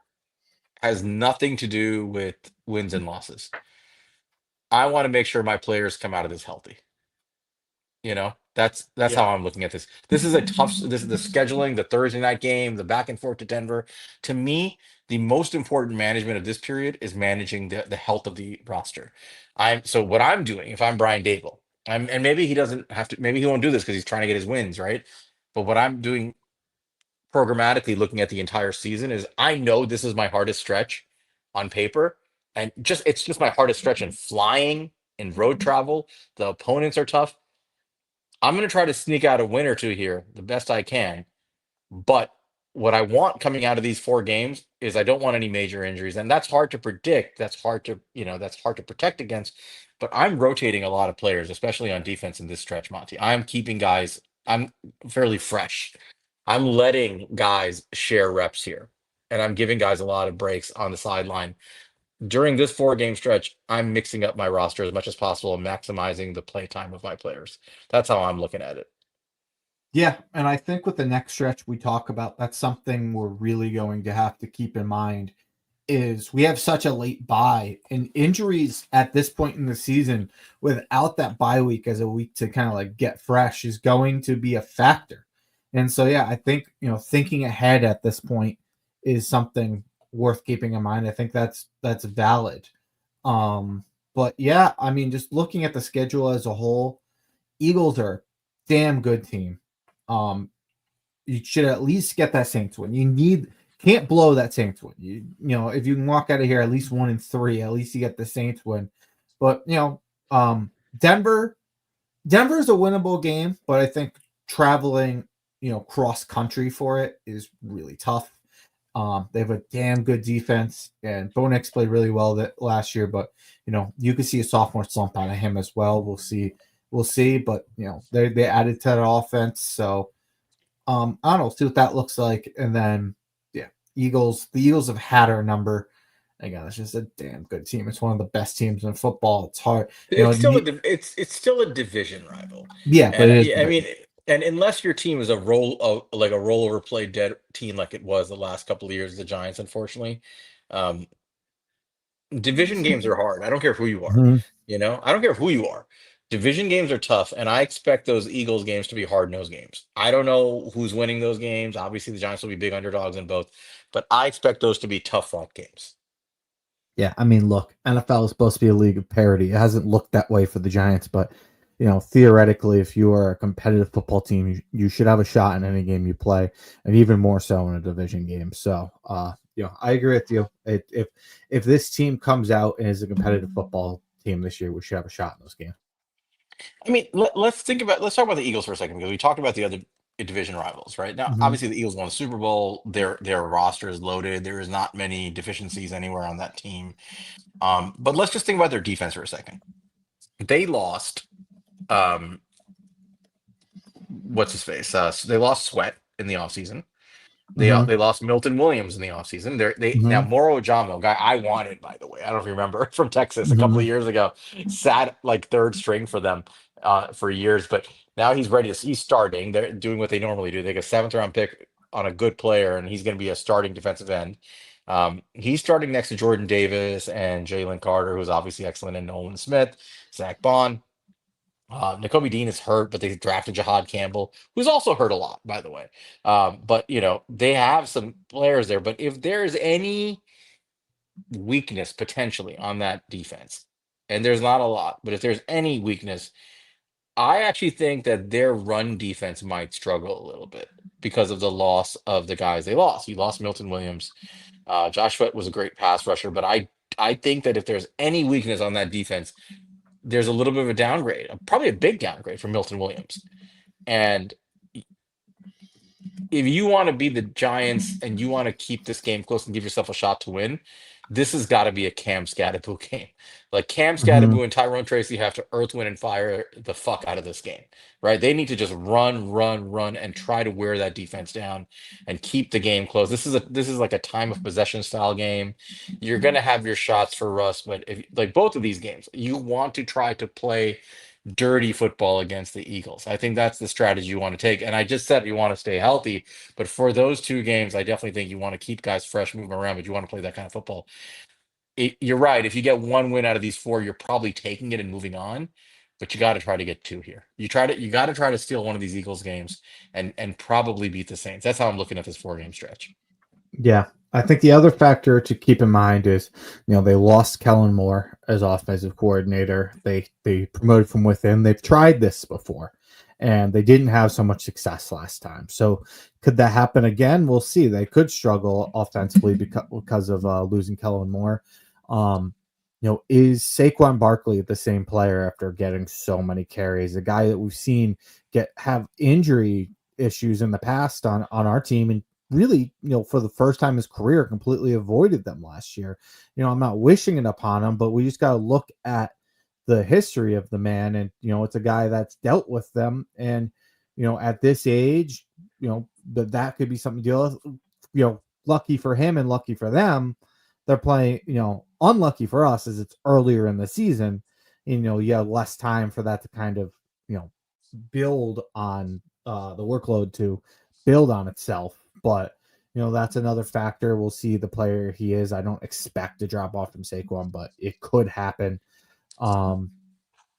has nothing to do with wins and losses. I want to make sure my players come out of this healthy. That's how Yeah. I'm looking at this. This is the scheduling, the Thursday night game, the back and forth to Denver. To me, the most important management of this period is managing the health of the roster. So what I'm doing, if I'm Brian Dable, and maybe he doesn't have to, maybe he won't do this because he's trying to get his wins, right? But what I'm doing programmatically looking at the entire season is I know this is my hardest stretch on paper, and it's just my hardest stretch in flying, in road travel. The opponents are tough. I'm going to try to sneak out a win or 2 here the best I can. But what I want coming out of these 4 games is I don't want any major injuries, and that's hard to predict. That's hard to protect against. But I'm rotating a lot of players, especially on defense in this stretch, Monty. I'm keeping guys. I'm fairly fresh. I'm letting guys share reps here, and I'm giving guys a lot of breaks on the sideline. During this 4 game stretch, I'm mixing up my roster as much as possible and maximizing the play time of my players. That's how I'm looking at it. Yeah, and I think with the next stretch we talk about, that's something we're really going to have to keep in mind is we have such a late bye and injuries at this point in the season without that bye week as a week to kind of like get fresh is going to be a factor. And so, yeah, I think, thinking ahead at this point is something worth keeping in mind. I think that's valid. Um, but yeah, I mean, just looking at the schedule as a whole, Eagles are a damn good team. Um, you should at least get that Saints win. Can't blow that Saints win. If you can walk out of here at least 1-3, at least you get the Saints win. But Denver, Denver's a winnable game, but I think traveling, cross country for it is really tough. They have a damn good defense, and Bo Nix played really well that last year, but you could see a sophomore slump out of him as well. We'll see, but they added to that offense, so I don't know, see what that looks like, and then yeah, the Eagles have had our number. Again, it's just a damn good team. It's one of the best teams in football. It's hard, It's still it's still a division rival, yeah, but and it is yeah, I mean, and unless your team is like a rollover play dead team like it was the last couple of years, the Giants, unfortunately, um, division games are hard. I don't care who you are, Mhm. I don't care who you are. Division games are tough, and I expect those Eagles games to be hard-nosed games. I don't know who's winning those games. Obviously, the Giants will be big underdogs in both, but I expect those to be tough fought games. Yeah, I mean, look, NFL is supposed to be a league of parity. It hasn't looked that way for the Giants, but theoretically, if you are a competitive football team, you should have a shot in any game you play, and even more so in a division game. So, I agree with you. If this team comes out and is a competitive football team this year, we should have a shot in those games. I mean, let's talk about the Eagles for a second because we talked about the other division rivals, right? Now, Hmm. obviously, the Eagles won the Super Bowl. Their roster is loaded. There is not many deficiencies anywhere on that team. But let's just think about their defense for a second. They lost. Um, what's his face? So they lost Sweat in the offseason. They Hmm. lost Milton Williams in the offseason. They now Hmm. Moro Ojomo, guy I wanted, by the way. I don't know if you remember from Texas a couple of Hmm. years ago, sat like third string for them for years, but now he's ready to he's starting. They're doing what they normally do. They get a seventh round pick on a good player, and he's going to be a starting defensive end. He's starting next to Jordan Davis and Jalen Carter, who's obviously excellent, and Nolan Smith, Zach Bond. Nakobe Dean is hurt, but they drafted Jahad Campbell, who's also hurt a lot, by the way. But they have some players there. But if there's any weakness potentially on that defense, and there's not a lot, but if there's any weakness, I actually think that their run defense might struggle a little bit because of the loss of the guys they lost. You lost Milton Williams. Josh Sweat was a great pass rusher, but I think that if there's any weakness on that defense, there's a little bit of a downgrade, probably a big downgrade for Milton Williams. And if you want to be the Giants and you want to keep this game close and give yourself a shot to win, this has got to be a Cam Scatterbo game. Like Cam Hmm. Scatterbo and Tyrone Tracy have to earth, wind, and fire the fuck out of this game, right? They need to just run, run, run, and try to wear that defense down and keep the game close. This is like a time of possession style game. You're gonna have your shots for Russ, but if like both of these games, you want to try to play dirty football against the Eagles. I think that's the strategy you want to take. And I just said you want to stay healthy, but for those two games, I definitely think you want to keep guys fresh, move 'em around, but you want to play that kind of football. You're right. If you get one win out of these four, you're probably taking it and moving on. But you got to try to get two here. You got to try to steal one of these Eagles games and probably beat the Saints. That's how I'm looking at this 4 game stretch. Yeah. I think the other factor to keep in mind is, they lost Kellen Moore as offensive coordinator. They promoted from within. They've tried this before, and they didn't have so much success last time. So could that happen again? We'll see. They could struggle offensively because of losing Kellen Moore. Um, is Saquon Barkley the same player after getting so many carries? A guy that we've seen have injury issues in the past on our team, and really, for the first time in his career, completely avoided them last year. I'm not wishing it upon him, but we just got to look at the history of the man. And, it's a guy that's dealt with them. And, at this age, that could be something to deal with. Lucky for him and lucky for them, they're playing, unlucky for us as it's earlier in the season. You have less time for that to kind of, build on the workload to build on itself. But that's another factor. We'll see the player he is. I don't expect to drop off from Saquon, but it could happen. Um,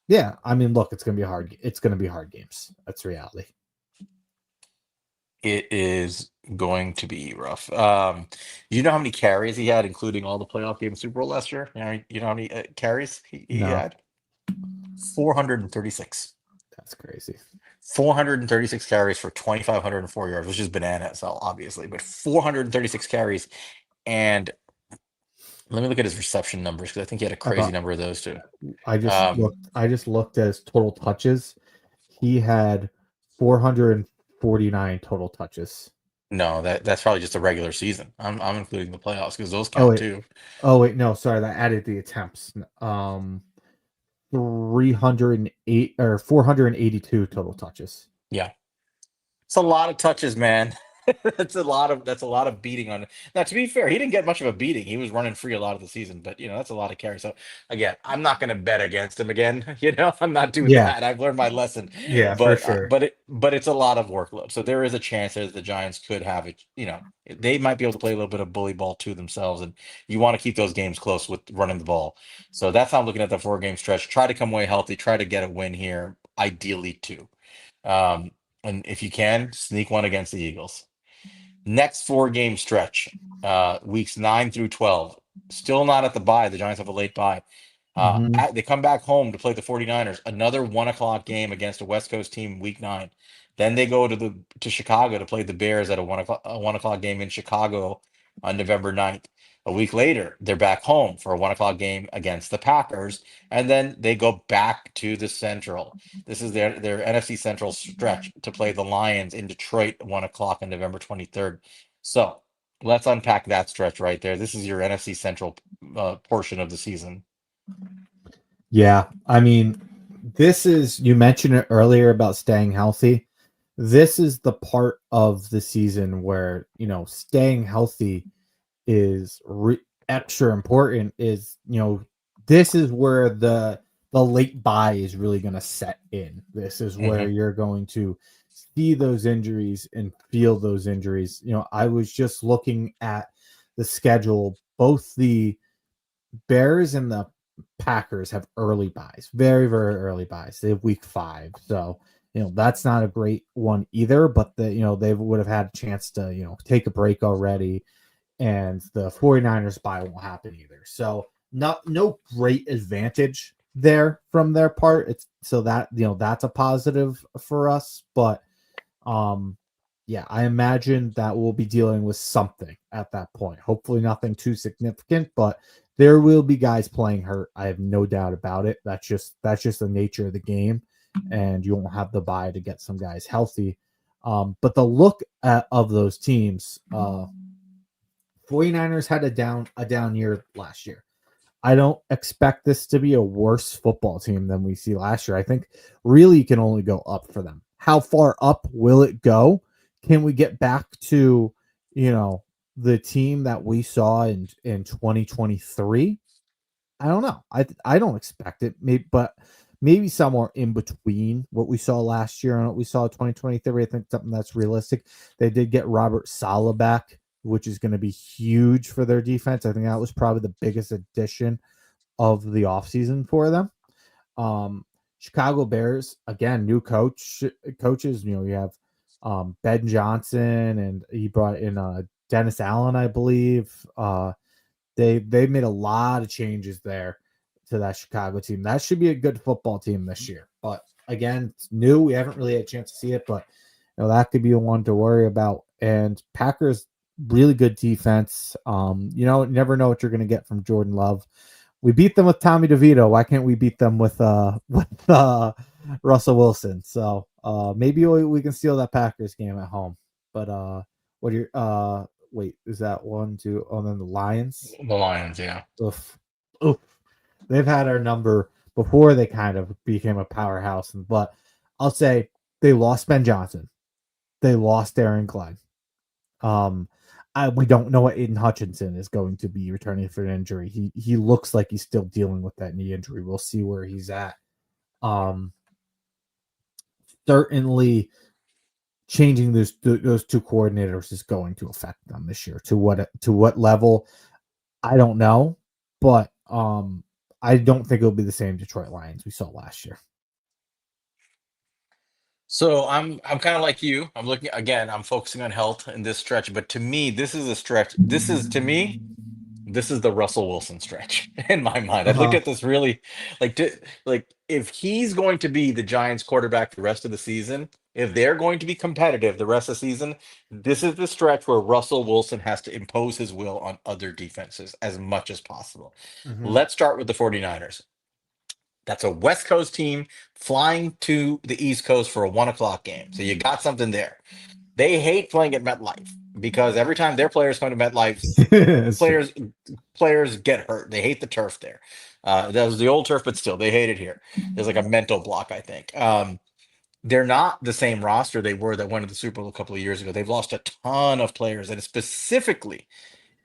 yeah, I mean, look, it's gonna be hard. It's gonna be hard games. That's reality. It is going to be rough. Do you know how many carries he had, including all the playoff games, Super Bowl last year? You know how many carries he No, had? 436. that's crazy. 436 carries for 2,504 yards, which is banana, so obviously, but 436 carries. And let me look at his reception numbers because I think he had a I crazy thought number of those too. I just Um, looked. I just looked at his total touches. He had 449 total touches. no, that's probably just a regular season. I'm including the playoffs because those Oh count wait, too. no, sorry, that added the attempts. 308 or 482 total touches. Yeah. It's a lot of touches, man. That's a lot of beating on. Now, to be fair, he didn't get much of a beating. He was running free a lot of the season, but that's a lot of carries. So again, I'm not going to bet against him again. I'm not doing Yeah, that. I've learned my lesson. yeah, for But sure. it's a lot of workload. So there is a chance that the Giants could have it. They might be able to play a little bit of bully ball to themselves, and you want to keep those games close with running the ball. So that's how I'm looking at the 4 game stretch. Try to come away healthy. Try to get a win here, ideally two. Um, and if you can, sneak one against the Eagles. Next 4 game stretch, weeks 9 through 12. Still not at the bye. The Giants have a late bye. Hmm. They come back home to play the 49ers. Another 1 o'clock game against a West Coast team, week 9. Then they go to Chicago to play the Bears at a 1 o'clock game in Chicago on November 9th. A week later, they're back home for a 1 o'clock game against the Packers, and then they go back to the Central. This is their NFC Central stretch to play the Lions in Detroit at 1 o'clock on November 23rd. So let's unpack that stretch right there. This is your NFC Central portion of the season. Yeah, I mean, this is you mentioned it earlier about staying healthy. This is the part of the season where staying healthy is extra important. This is where the late buy is really going to set in. This is where Hmm. you're going to see those injuries and feel those injuries. I was just looking at the schedule. Both the Bears and the Packers have early buys, very, very early buys. They have week 5. So, that's not a great one either, but they would have had a chance to, take a break already, and the 49ers buy won't happen either. So, no great advantage there from their part. It's so that, that's a positive for us, but um, yeah, I imagine that we'll be dealing with something at that point. Hopefully, nothing too significant, but there will be guys playing hurt. I have no doubt about it. That's just the nature of the game, and you won't have the bye to get some guys healthy. But the look of those teams, 49ers had a down year last year. I don't expect this to be a worse football team than we see last year. I think really can only go up for them. How far up will it go? Can we get back to, you know, the team that we saw in 2023? I don't know. I don't expect it. Maybe somewhere in between what we saw last year and what we saw in 2023. I think something that's realistic. They did get Robert Saleh back, which is going to be huge for their defense. I think that was probably the biggest addition of the offseason for them. Um, Chicago Bears, again, new coaches. You have Ben Johnson, and he brought in Dennis Allen, I believe. They made a lot of changes there to that Chicago team. That should be a good football team this year. But again, it's new. We haven't really had a chance to see it, but that could be one to worry about. And Packers, really good defense. Never know what you're going to get from Jordan Love. We beat them with Tommy DeVito. Why can't we beat them with Russell Wilson? So maybe we can steal that Packers game at home. But what are your wait, is that one, two? Oh, then the Lions. The Lions, yeah. Oof. Oof. They've had our number before they kind of became a powerhouse. But I'll say they lost Ben Johnson. They lost Aaron Glenn. Um, we don't know what Aiden Hutchinson is going to be returning for an injury. He looks like he's still dealing with that knee injury. We'll see where he's at. Um, Certainly changing those two coordinators is going to affect them this year. To what level, I don't know, but I don't think it'll be the same Detroit Lions we saw last year. So I'm kind of like you. I'm looking again. I'm focusing on health in this stretch, but to me, this is a stretch. This is to me. This is the Russell Wilson stretch in my mind. I look Uh-huh. at this really like if he's going to be the Giants quarterback the rest of the season, if they're going to be competitive the rest of the season, this is the stretch where Russell Wilson has to impose his will on other defenses as much as possible. Hmm. Let's start with the 49ers. That's a West Coast team flying to the East Coast for a 1 o'clock game. So you got something there. They hate playing at MetLife because every time their players come to MetLife, It's true. players players get hurt. They hate the turf there. That was the old turf, but still, they hate it here. There's like a mental block, I think. They're not the same roster they were that went to the Super Bowl a couple of years ago. They've lost a ton of players, and specifically,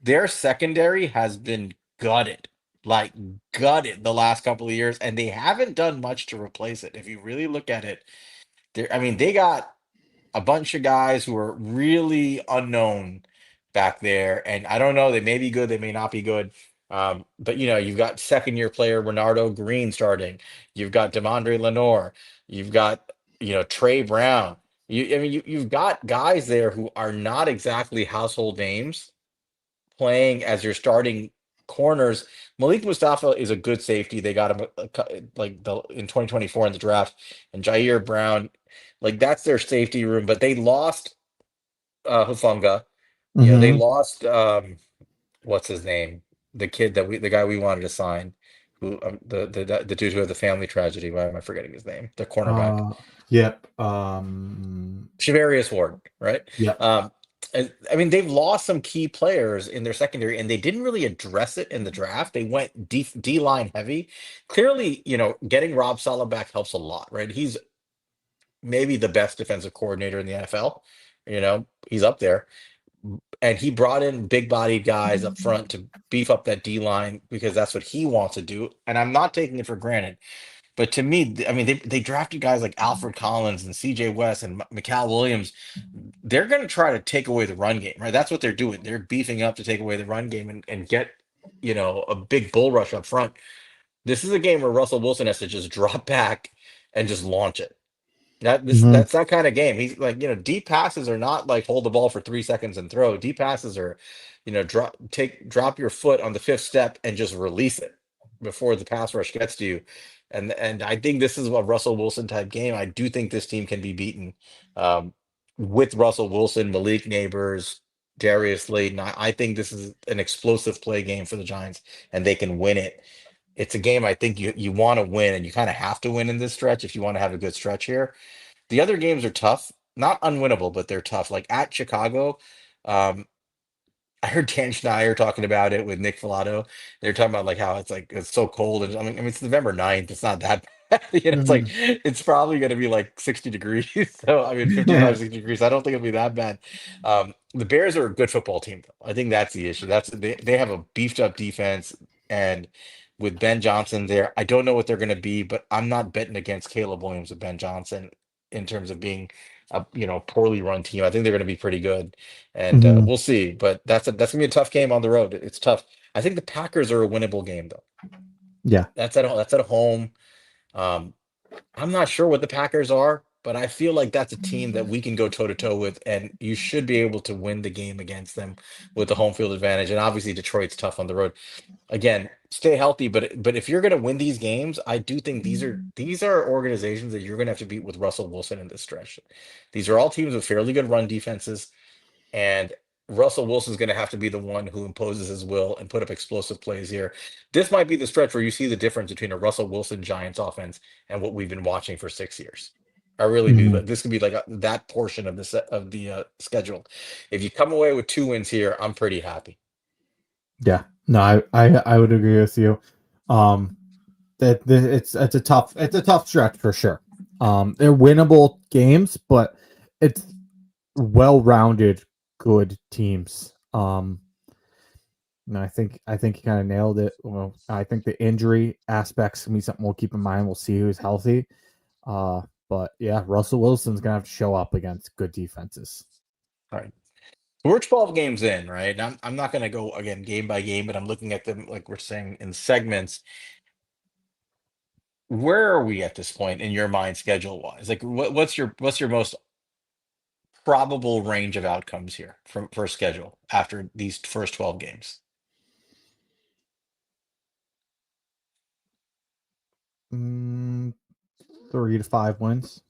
their secondary has been gutted, like gutted the last couple of years, and they haven't done much to replace it. If you really look at it, I mean, they got a bunch of guys who are really unknown back there. And I don't know, they may be good, they may not be good. But you've got second year player Renardo Green starting. You've got Demondre Lenore. You've got, Trey Brown. You've got guys there who are not exactly household names playing as your starting corners. Malik Mustafa is a good safety. They got him like in 2024 in the draft, and Jair Brown, like that's their safety room. But they lost Hufanga. They Hmm. lost what's his name, the guy we wanted to sign, who the dude who had the family tragedy. Why am I forgetting his name? The cornerback. Uh, yep. Shavarius Ward, right? Yep. Um, and, I mean, they've lost some key players in their secondary, and they didn't really address it in the draft. They went D line heavy. Clearly, getting Rob Saleh back helps a lot, right? He's maybe the best defensive coordinator in the NFL. He's up there, and he brought in big-bodied guys up front to beef up that D line because that's what he wants to do. And I'm not taking it for granted. But to me, I mean, they drafted guys like Alfred Collins and C.J. West and Mikal Williams. They're going to try to take away the run game, right? That's what they're doing. They're beefing up to take away the run game and get, a big bull rush up front. This is a game where Russell Wilson has to just drop back and just launch it. Hmm. That's that kind of game. He's like, deep passes are not like hold the ball for 3 seconds and throw. Deep passes are, drop your foot on the fifth step and just release it before the pass rush gets to you. And I think this is a Russell Wilson type game. I do think this team can be beaten um, with Russell Wilson, Malik Neighbors, Darius Slayton. I think this is an explosive play game for the Giants, and they can win it. It's a game I think you want to win, and you kind of have to win in this stretch if you want to have a good stretch here. The other games are tough, not unwinnable, but they're tough. Like at Chicago, um, I heard Dan Schneider talking about it with Nick Filato. They're talking about like how it's so cold, and I mean it's November 9th. It's not that bad. It's like Hmm. it's probably going to be like 60 degrees. So I mean 55, 60 degrees. I don't think it'll be that bad. The Bears are a good football team, though. I think that's the issue. They have a beefed up defense, and with Ben Johnson there, I don't know what they're going to be, but I'm not betting against Caleb Williams with Ben Johnson in terms of being a poorly run team. I think they're going to be pretty good, and Hmm. we'll see. But that's gonna be a tough game on the road. It's tough. I think the Packers are a winnable game though. Yeah. That's at home. Um, I'm not sure what the Packers are, but I feel like that's a team that we can go toe to toe with, and you should be able to win the game against them with the home field advantage. And obviously, Detroit's tough on the road. Again, stay healthy, but if you're going to win these games, I do think these are organizations that you're going to have to beat with Russell Wilson in this stretch. These are all teams with fairly good run defenses. And Russell Wilson's going to have to be the one who imposes his will and put up explosive plays here. This might be the stretch where you see the difference between a Russell Wilson Giants offense and what we've been watching for 6 years. I really do. Hmm. This could be like that portion of the schedule. If you come away with 2 wins here, I'm pretty happy. Yeah. No, I would agree with you. Um, that it's a tough stretch for sure. They're winnable games, but it's well-rounded, good teams. And I think you kind of nailed it. Well, I think the injury aspects can be something we'll keep in mind. We'll see who's healthy. But yeah, Russell Wilson's gonna have to show up against good defenses. All right. We're 12 games in, right? And I'm not going to go again game by game, but I'm looking at them like we're saying in segments. where are we at this point in your mind schedule wise? Like what's your most probable range of outcomes here from for schedule after these first 12 games? Mm, 3 to 5 wins.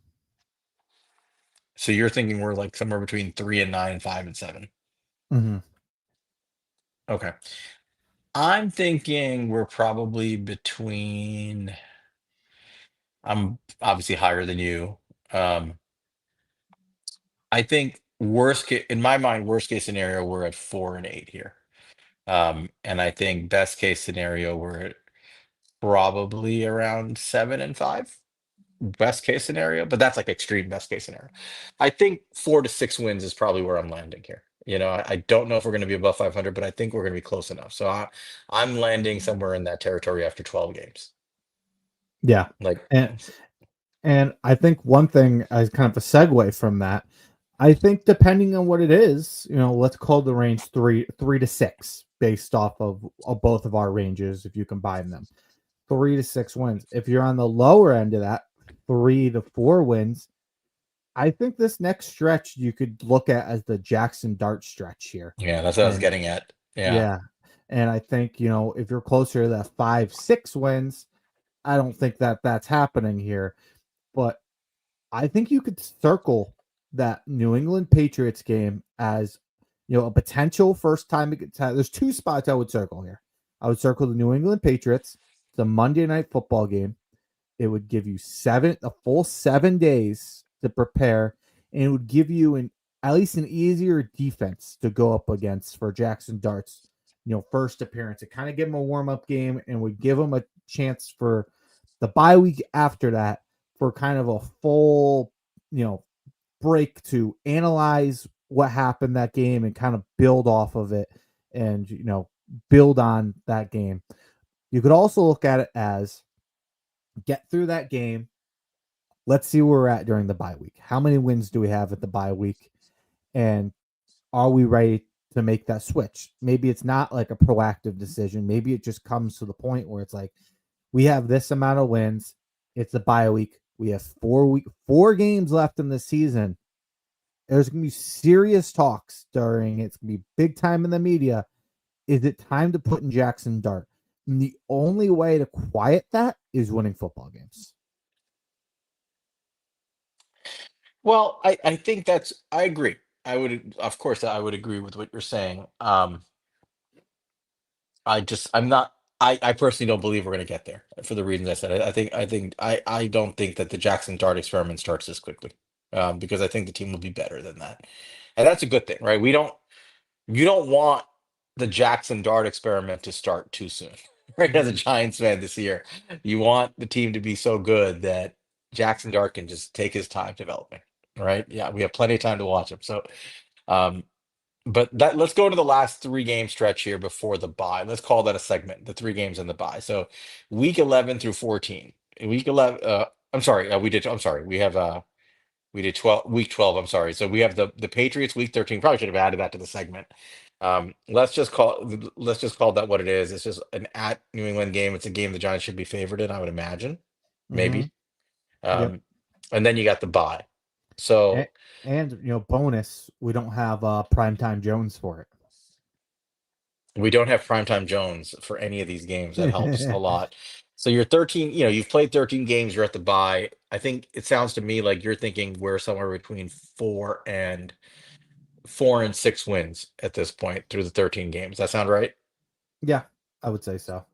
So you're thinking we're like somewhere between 3 and 9 and 5 and 7. Hmm. Okay. I'm thinking we're probably between, I'm obviously higher than you. Um, I think worst case, in my mind, worst case scenario, we're at 4 and 8 here. And I think best case scenario, we're at probably around 7 and 5. Best case scenario, but that's like extreme best case scenario. I think 4 to 6 wins is probably where I'm landing here. I don't know if we're going to be above 500, but I think we're going to be close enough. So I'm landing somewhere in that territory after 12 games. Yeah. Like, And and I think one thing as kind of a segue from that, I think depending on what it is, let's call the range 3 to 6 based off of both of our ranges if you combine them. 3 to 6 wins. If you're on the lower end of that, 3 to 4 wins, I think this next stretch you could look at as the Jackson Dart stretch here. yeah, that's what I was And getting at. Yeah. yeah, and I think, if you're closer to that 5, 6 wins, I don't think that that's happening here. But I think you could circle that New England Patriots game as, a potential first time. There's two spots I would circle here. I would circle the New England Patriots. It's a Monday night football game. It would give you a full 7 days to prepare, and it would give you at least an easier defense to go up against for Jackson Dart's, first appearance. It kind of give him a warm up game and would give him a chance for the bye week after that for kind of a full, you know, break to analyze what happened that game and kind of build off of it and, build on that game. You could also look at it as get through that game. Let's see where we're at during the bye week. How many wins do we have at the bye week? And are we ready to make that switch? Maybe it's not like a proactive decision. Maybe it just comes to the point where it's like, we have this amount of wins. It's a bye week. We have 4 games left in the season. There's going to be serious talks during it's going to be big time in the media. Is it time to put in Jackson Dart? And the only way to quiet that is winning football games. Well, I think I agree. Of course, I would agree with what you're saying. I'm not, I personally don't believe we're going to get there for the reasons I said. I don't think that the Jackson Dart experiment starts this quickly, because I think the team will be better than that. And that's a good thing, right? You don't want the Jackson Dart experiment to start too soon, right? As a Mhm. Giants fan this year, you want the team to be so good that Jackson Dart can just take his time developing, right? Yeah, we have plenty of time to watch him. So, um, but let's go to the last 3 game stretch here before the bye. Let's call that a segment, the 3 games in the bye. So, week 11 through 14. Week 11, I'm sorry, I'm sorry, we did 12, week 12. I'm sorry. So we have the Patriots week 13. Probably should have added that to the segment. Let's just call that what it is. It's just an at New England game. It's a game the Giants should be favored in, I would imagine. Mhm. Maybe. Yep. Um, and then you got the bye. So And, and bonus, we don't have Primetime Jones for we don't have Primetime Jones for any of these games. That helps a it. lot. So you're 13, you've played 13 games, you're at the bye. I think it sounds to me like you're thinking we're somewhere between 4 and 6 wins at this point through the 13 games. That sound right? Yeah, I would say so.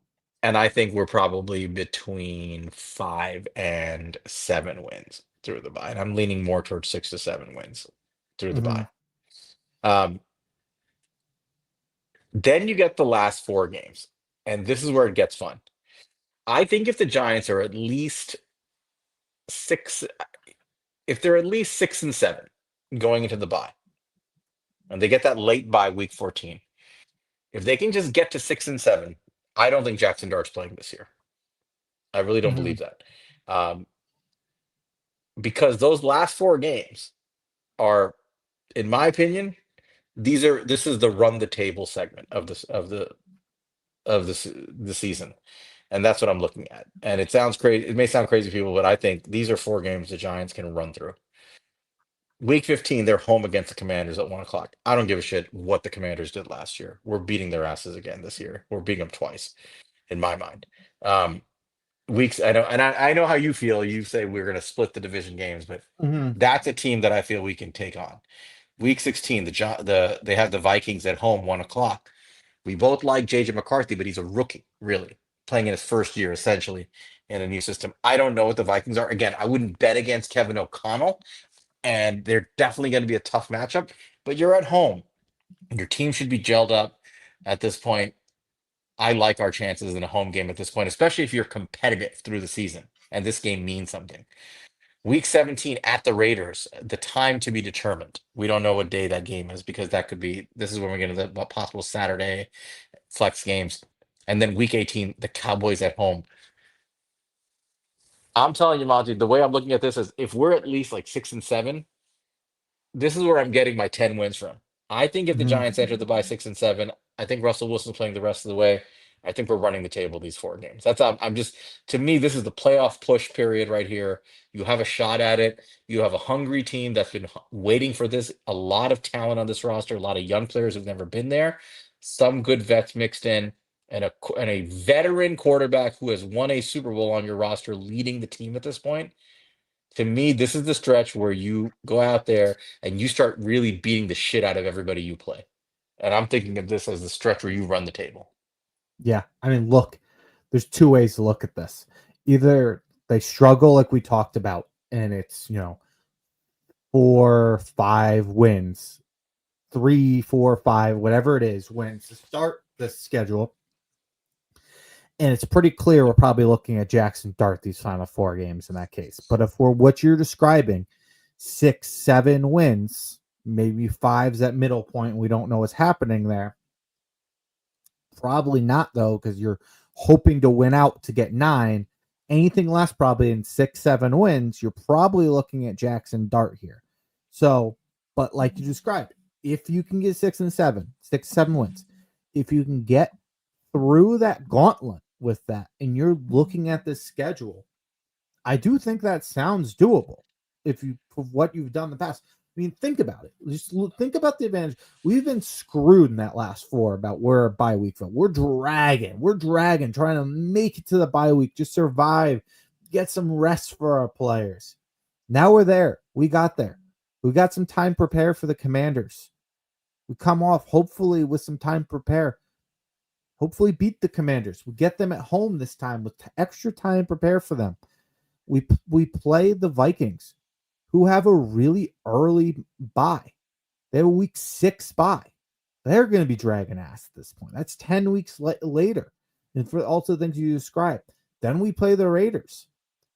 And I think we're probably between 5 and 7 wins through the bye. And I'm leaning more towards 6 to 7 wins through the Hmm. bye. Um, then you get the last 4 games. And this is where it gets fun. I think if the Giants are at least six, if they're at least 6 and 7 going into the bye, and they get that late bye week 14, if they can just get to 6 and 7, I don't think Jackson Dart's playing this year. I really don't Hmm. believe that. Um, because those last 4 games are, in my opinion, this is the run the table segment of the season. And that's what I'm looking at. And it sounds crazy. It may sound crazy to people, but I think these are four games the Giants can run through. Week 15, they're home against the Commanders at 1 o'clock. I don't give a shit what the Commanders did last year. We're beating their asses again this year. We're beating them twice, in my mind. Um, weeks, I know, and I know how you feel. You say we're going to split the division games, but Hmm. that's a team that I feel we can take on. Week 16, they have the Vikings at home 1 o'clock. We both like JJ McCarthy, but he's a rookie, really, playing in his first year essentially in a new system. I don't know what the Vikings are. Again, I wouldn't bet against Kevin O'Connell, and they're definitely going to be a tough matchup. But you're at home. Your team should be gelled up at this point. I like our chances in a home game at this point, especially if you're competitive through the season and this game means something. Week 17 at the Raiders, the time to be determined. We don't know what day that game is because that could be, this is when we get into the possible Saturday flex games. And then week 18, the Cowboys at home. I'm telling you, Monty, the way I'm looking at this is if we're at least like 6-7, this is where I'm getting my 10 wins from. I think if the Hmm. Giants enter the bye 6-7, I think Russell Wilson's playing the rest of the way. I think we're running the table these four games. That's I'm just to me, this is the playoff push period right here. You have a shot at it. You have a hungry team that's been waiting for this. A lot of talent on this roster, a lot of young players who've never been there, some good vets mixed in, and a veteran quarterback who has won a Super Bowl on your roster leading the team at this point. To me, this is the stretch where you go out there and you start really beating the shit out of everybody you play. And I'm thinking of this as the stretch where you run the table. Yeah, I mean, look, there's two ways to look at this. Either they struggle, like we talked about, and it's 4, 5 wins, 3, 4, 5, whatever it is, wins to start the schedule. And it's pretty clear we're probably looking at Jackson Dart these final four games in that case. But if we're what you're describing, 6, 7 wins, maybe fives at middle point, we don't know what's happening there. Probably not though, because you're hoping to win out to get 9. Anything less, probably in 6, 7 wins, you're probably looking at Jackson Dart here. So, but like you described, if you can get 6-7, 6, 7 wins, if you can get through that gauntlet with that, and you're looking at this schedule, I do think that sounds doable if you of what you've done in the past. I mean, think about it. Just think about the advantage. We've been screwed in that last four about where our bye week fell. We're dragging, trying to make it to the bye week, just survive, get some rest for our players. Now we're there. We got there. We got some time prepared for the Commanders. We come off hopefully with some time prepare. Hopefully beat the Commanders. We get them at home this time with extra time prepare for them. We play the Vikings, who have a really early bye. They have a week 6 bye. They're going to be dragging ass at this point. That's 10 weeks later. And for also things you described, then we play the Raiders.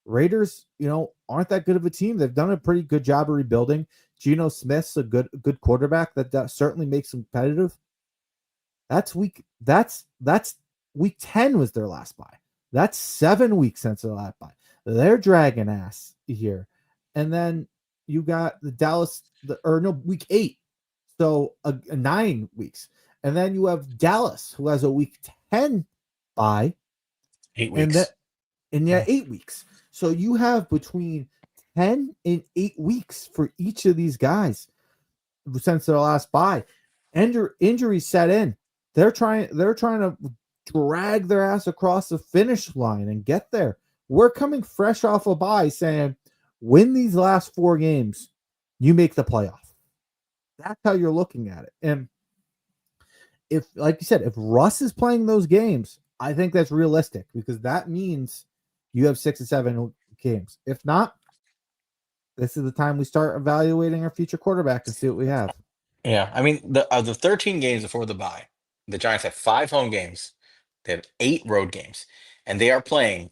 Raiders, aren't that good of a team. They've done a pretty good job of rebuilding. Geno Smith's a good quarterback that certainly makes them competitive. That's week 10 was their last bye. That's 7 weeks since their last bye. They're dragging ass here. And then you got the Dallas week 8. So 9 weeks. And then you have Dallas who has a week 10 bye, Eight and weeks. 8 weeks. So you have between 10 and 8 weeks for each of these guys since their last bye. Injuries set in. They're trying to drag their ass across the finish line and get there. We're coming fresh off a bye saying, win these last 4 games, you make the playoff. That's how you're looking at it. And if, like you said, if Russ is playing those games, I think that's realistic because that means you have 6 or 7 games. If not, this is the time we start evaluating our future quarterback and see what we have. Yeah, I mean the 13 games before the bye, the Giants have 5 home games. They have 8 road games, and they are playing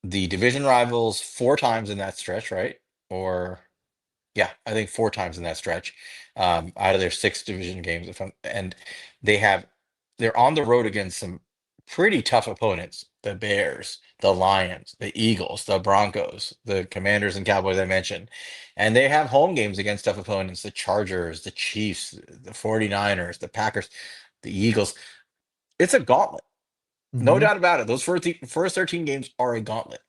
the division rivals 4 times in that stretch, right? Or yeah, I think 4 times in that stretch, out of their 6 division games. And they have, they're on the road against some pretty tough opponents: the Bears, the Lions, the Eagles, the Broncos, the Commanders and Cowboys I mentioned. And they have home games against tough opponents: the Chargers, the Chiefs, the 49ers, the Packers, the Eagles. It's a gauntlet. No Hmm. doubt about it. Those first 13 games are a gauntlet.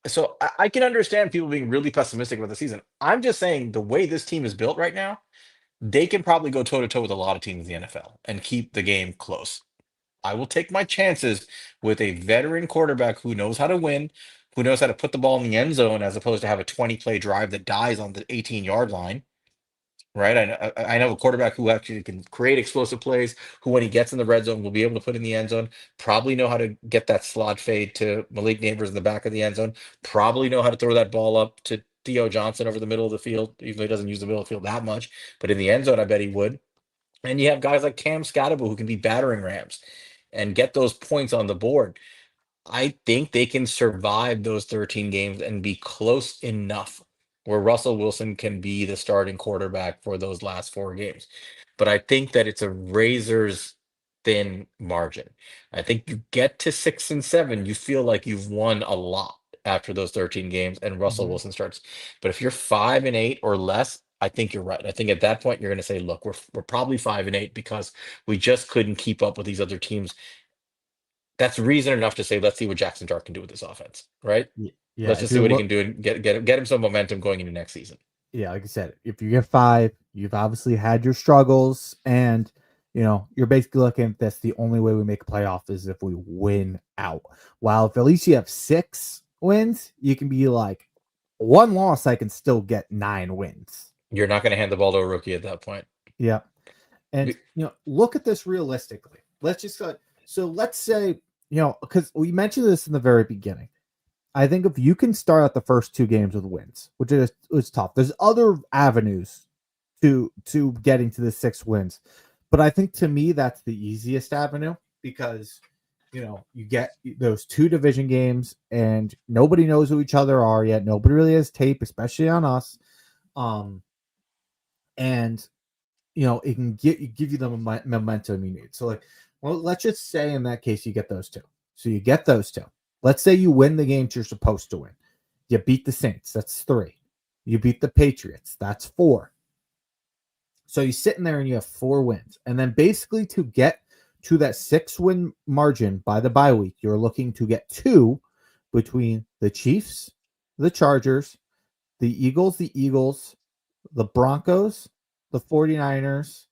So I can understand people being really pessimistic about the season. I'm just saying the way this team is built right now, they can probably go toe to toe with a lot of teams in the NFL and keep the game close. I will take my chances with a veteran quarterback who knows how to win, who knows how to put the ball in the end zone as opposed to have a 20 play drive that dies on the 18-yard line. Right. I know a quarterback who actually can create explosive plays, who when he gets in the red zone will be able to put in the end zone, probably know how to get that slot fade to Malik Neighbors in the back of the end zone, probably know how to throw that ball up to Theo Johnson over the middle of the field, even though he doesn't use the middle of the field that much. But in the end zone, I bet he would. And you have guys like Cam Scatterbo who can be battering rams and get those points on the board. I think they can survive those 13 games and be close enough where Russell Wilson can be the starting quarterback for those last 4 games. But I think that it's a razor's thin margin. I think you get to 6 and 7, you feel like you've won a lot after those 13 games and Russell Hmm. Wilson starts. But if you're 5 and 8 or less, I think you're right. I think at that point you're going to say, look, we're probably 5 and 8 because we just couldn't keep up with these other teams. That's reason enough to say, let's see what Jackson Dart can do with this offense, right? Yeah, Let's if just see you're what he look, can do and get him some momentum going into next season. yeah, like I said, if you get five, you've obviously had your struggles, and you're basically looking at this. The only way we make a playoff is if we win out. While if at least you have 6 wins, you can be like, one loss, I can still get 9 wins. You're not going to hand the ball to a rookie at that point. Yeah, and Be- look at this realistically. Let's just so let's say because we mentioned this in the very beginning. I think if you can start out the first 2 games with wins, which is tough. There's other avenues to getting to the 6 wins, but I think to me that's the easiest avenue because you get those 2 division games and nobody knows who each other are yet. Nobody really has tape, especially on us. And it can give you the momentum you need. So like, well, let's just say in that case you get those two. So you get those two. Let's say you win the games you're supposed to win. You beat the Saints. That's 3. You beat the Patriots. That's 4. So you're sitting there and you have 4 wins. And then basically to get to that 6 win margin by the bye week, you're looking to get 2 between the Chiefs, the Chargers, the Eagles, the Broncos, the 49ers,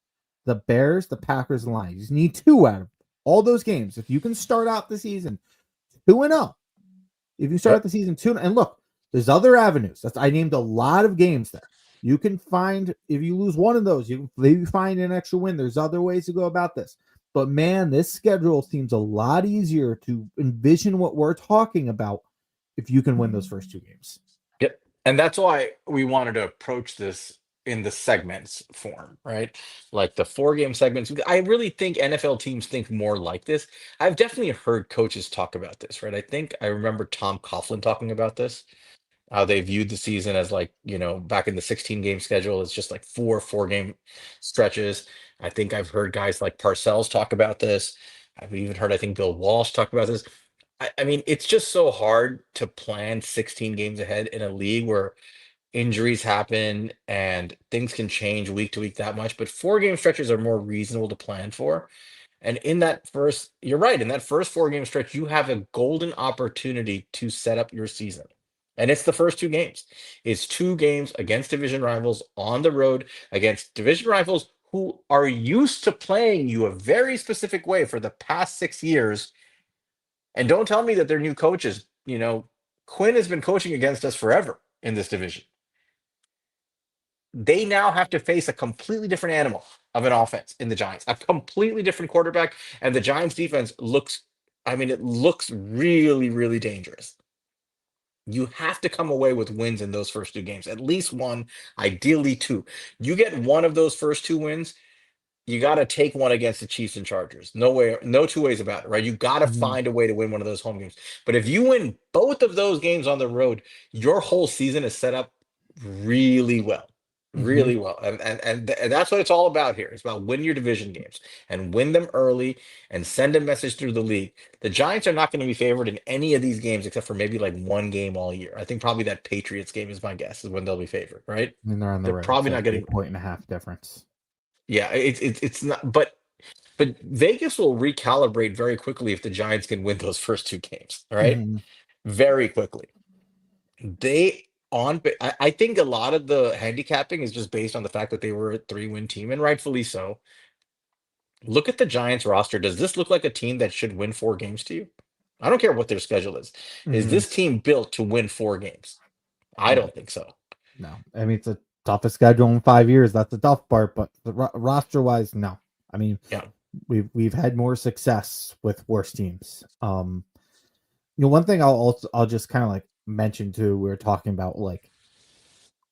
the Bears, the Packers, and Lions. You just need 2 out of all those games. If you can start out the season 2-0, if you start out Yep. the season 2, and look, there's other avenues. I named a lot of games there. You can find, if you lose one of those, you can maybe find an extra win. There's other ways to go about this. But man, this schedule seems a lot easier to envision what we're talking about if you can win those first 2 games. Yep. And that's why we wanted to approach this in the segments form, right? Like the 4 game segments. I really think NFL teams think more like this. I've definitely heard coaches talk about this, right? I think I remember Tom Coughlin talking about this, how they viewed the season as like, back in the 16 game schedule, it's just like 4 game stretches. I think I've heard guys like Parcells talk about this. I've even heard, I think, Bill Walsh talk about this. I mean, it's just so hard to plan 16 games ahead in a league where injuries happen and things can change week to week that much. But 4 game stretches are more reasonable to plan for. And in that first, you're right, in that first 4 game stretch, you have a golden opportunity to set up your season. And it's the first 2 games. It's 2 games against division rivals on the road, against division rivals who are used to playing you a very specific way for the past 6 years. And don't tell me that they're new coaches. Quinn has been coaching against us forever in this division. They now have to face a completely different animal of an offense in the Giants, a completely different quarterback. And the Giants defense looks, I mean, it looks really, really dangerous. You have to come away with wins in those first 2 games, at least one, ideally 2. You get one of those first 2 wins, you got to take one against the Chiefs and Chargers. No way, no 2 ways about it, right? You got to Mhm. find a way to win one of those home games. But if you win both of those games on the road, your whole season is set up really well, Mhm. really well. And that's what it's all about here. It's about win your division games and win them early and send a message through the league. The Giants are not going to be favored in any of these games except for maybe like 1 game all year. I think probably that Patriots game is my guess is when they'll be favored, right? And they're on the They're road. It's probably not like a getting. point and a half difference. Yeah, it's not, but But Vegas will recalibrate very quickly if the Giants can win those first two games, all right? Hmm. Very quickly. I think a lot of the handicapping is just based on the fact that they were a 3-win team, and rightfully so. Look at the Giants roster. Does this look like a team that should win 4 games to you? I don't care what their schedule is. Is Hmm. this team built to win 4 games? I No, don't think so. no. I mean, it's a toughest schedule in 5 years. That's the tough part. But the roster wise, no. I mean, Yeah. we've had more success with worse teams. One thing I'll just kind of like mention too. We were talking about like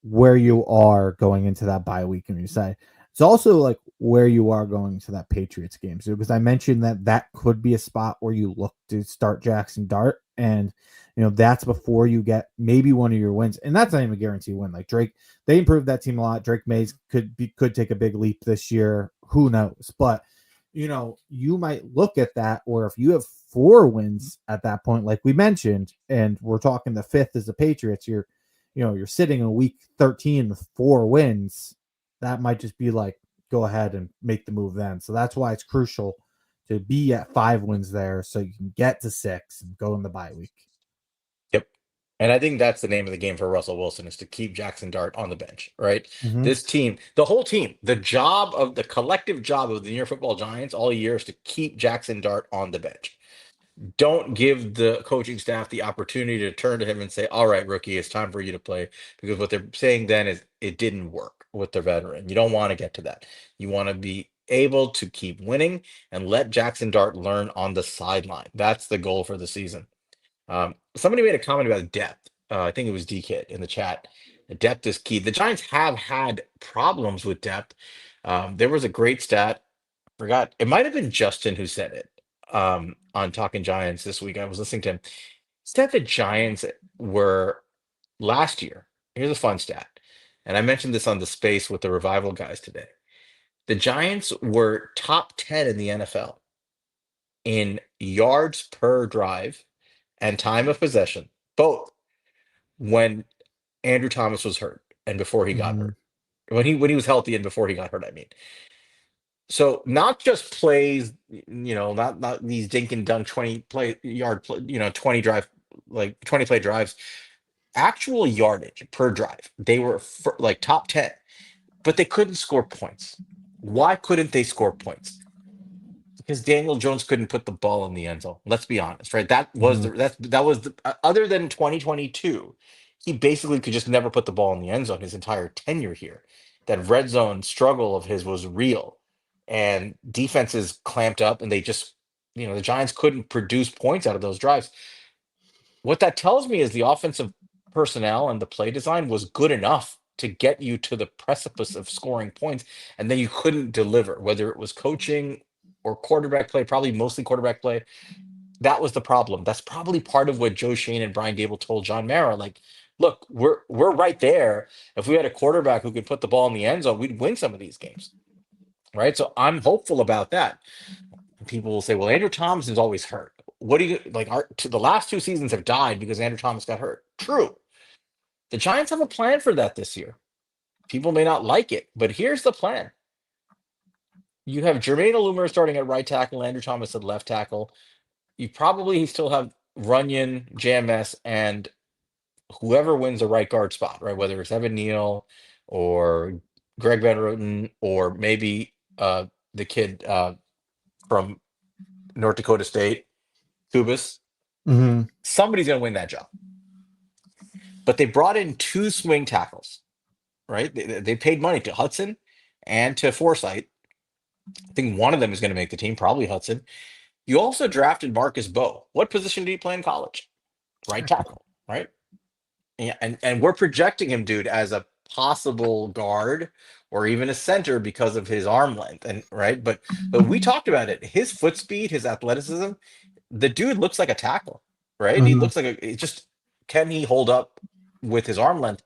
where you are going into that bye week, and you say it's also like where you are going to that Patriots game. So because I mentioned that that could be a spot where you look to start Jackson Dart, and that's before you get maybe one of your wins, and that's not even a guarantee win. Like Drake, they improved that team a lot. Drake Mays could take a big leap this year. Who knows? But you might look at that, or if you have 4 wins at that point, like we mentioned, and we're talking the fifth is the Patriots, you're sitting in week 13 with 4 wins. That might just be like, go ahead and make the move then. So that's why it's crucial to be at 5 wins there so you can get to 6 and go in the bye week. Yep. And I think that's the name of the game for Russell Wilson is to keep Jackson Dart on the bench, right? Mm-hmm. This team, the whole team, the collective job of the New York Football Giants all year is to keep Jackson Dart on the bench. Don't give the coaching staff the opportunity to turn to him and say, "All right, rookie, it's time for you to play." Because what they're saying then is it didn't work with their veteran. You don't want to get to that. You want to be able to keep winning and let Jackson Dart learn on the sideline. That's the goal for the season. Somebody made a comment about depth. I think it was DK in the chat. The depth is key. The Giants have had problems with depth. There was a great stat. Forgot. It might have been Justin who said it on Talking Giants this week. I was listening to him. Said the Giants were last year. Here's a fun stat. And I mentioned this on the space with the revival guys today. The Giants were top 10 in the NFL in yards per drive and time of possession, both when Andrew Thomas was hurt and before he got Mm-hmm. hurt. When he was healthy and before he got hurt, I mean. So not just plays, not these dink and dunk 20 play yard, 20 drive, like 20 play drives, actual yardage per drive. They were like top 10, but they couldn't score points. Why couldn't they score points? Because Daniel Jones couldn't put the ball in the end zone. Let's be honest, right? Mm-hmm. That was other than 2022, he basically could just never put the ball in the end zone his entire tenure here. That red zone struggle of his was real, and defenses clamped up, and they just, the Giants couldn't produce points out of those drives. What that tells me is the offensive personnel and the play design was good enough to get you to the precipice of scoring points, and then you couldn't deliver, whether it was coaching or quarterback play, probably mostly quarterback play. That was the problem. That's probably part of what Joe Shane and Brian Dable told John Mara. Like, look, we're right there. If we had a quarterback who could put the ball in the end zone, we'd win some of these games. Right. So I'm hopeful about that. People will say, well, Andrew Thomas is always hurt. What do you like? The last 2 seasons have died because Andrew Thomas got hurt. True. The Giants have a plan for that this year. People may not like it, but here's the plan. You have Jermaine Illumer starting at right tackle, Andrew Thomas at left tackle. You probably still have Runyon, JMS, and whoever wins the right guard spot, right? Whether it's Evan Neal or Greg Van Roten or maybe the kid from North Dakota State, Kubis. Mm-hmm. Somebody's going to win that job. But they brought in 2 swing tackles, right? They paid money to Hudson and to Forsythe. I think one of them is going to make the team, probably Hudson. You also drafted Marcus Bowe. What position did he play in college? Right tackle, right? Yeah, and we're projecting him, dude, as a possible guard or even a center because of his arm length, and right. But we talked about it. His foot speed, his athleticism. The dude looks like a tackle, right? He Mm-hmm. looks like it just can he hold up with his arm length?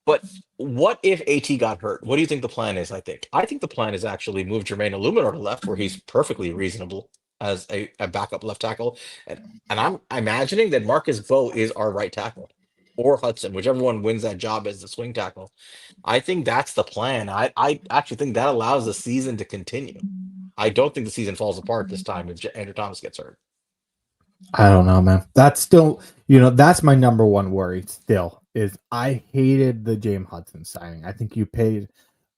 But what if AT got hurt? What do you think the plan is? I think the plan is actually move Jermaine Illuminor to left, where he's perfectly reasonable as a backup left tackle, and I'm imagining that Marcus Vo is our right tackle, or Hudson, whichever one wins that job as the swing tackle. I think that's the plan. I actually think that allows the season to continue. I don't think the season falls apart this time if Andrew Thomas gets hurt. I don't know, man. That's still, that's my number one worry still is I hated the James Hudson signing. I think you paid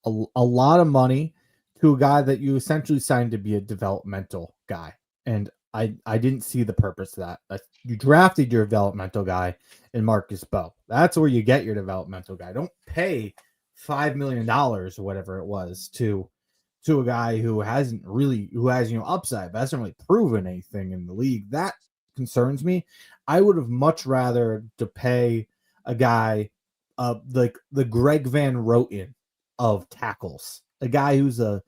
a lot of money to a guy that you essentially signed to be a developmental guy. And I didn't see the purpose of that. You drafted your developmental guy in Marcus Bowe. That's where you get your developmental guy. Don't pay $5 million or whatever it was to a guy who has upside but hasn't really proven anything in the league. That concerns me. I would have much rather to pay a guy like the Greg Van Roten of tackles, a guy who's a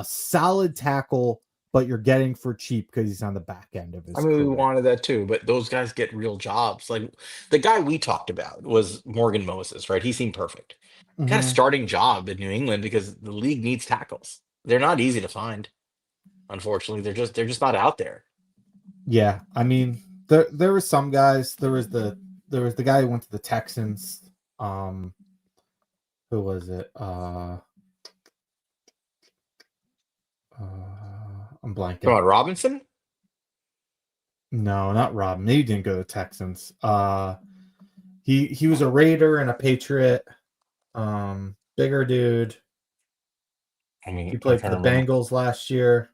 solid tackle, but you're getting for cheap because he's on the back end of I his mean, we career. wanted that too, but those guys get real jobs. Like the guy we talked about was Morgan Moses, right? He seemed perfect. Got a Mm-hmm. starting job in New England because the league needs tackles. They're not easy to find, unfortunately. They're just not out there. Yeah, I mean, there were some guys. There was the guy who went to the Texans. Um, who was it? I'm Come blanking. on, Robinson? No, not Rob. He didn't go to the Texans. He was a Raider and a Patriot. Bigger dude. I mean, He I'm played for trying to the remember. Bengals last year.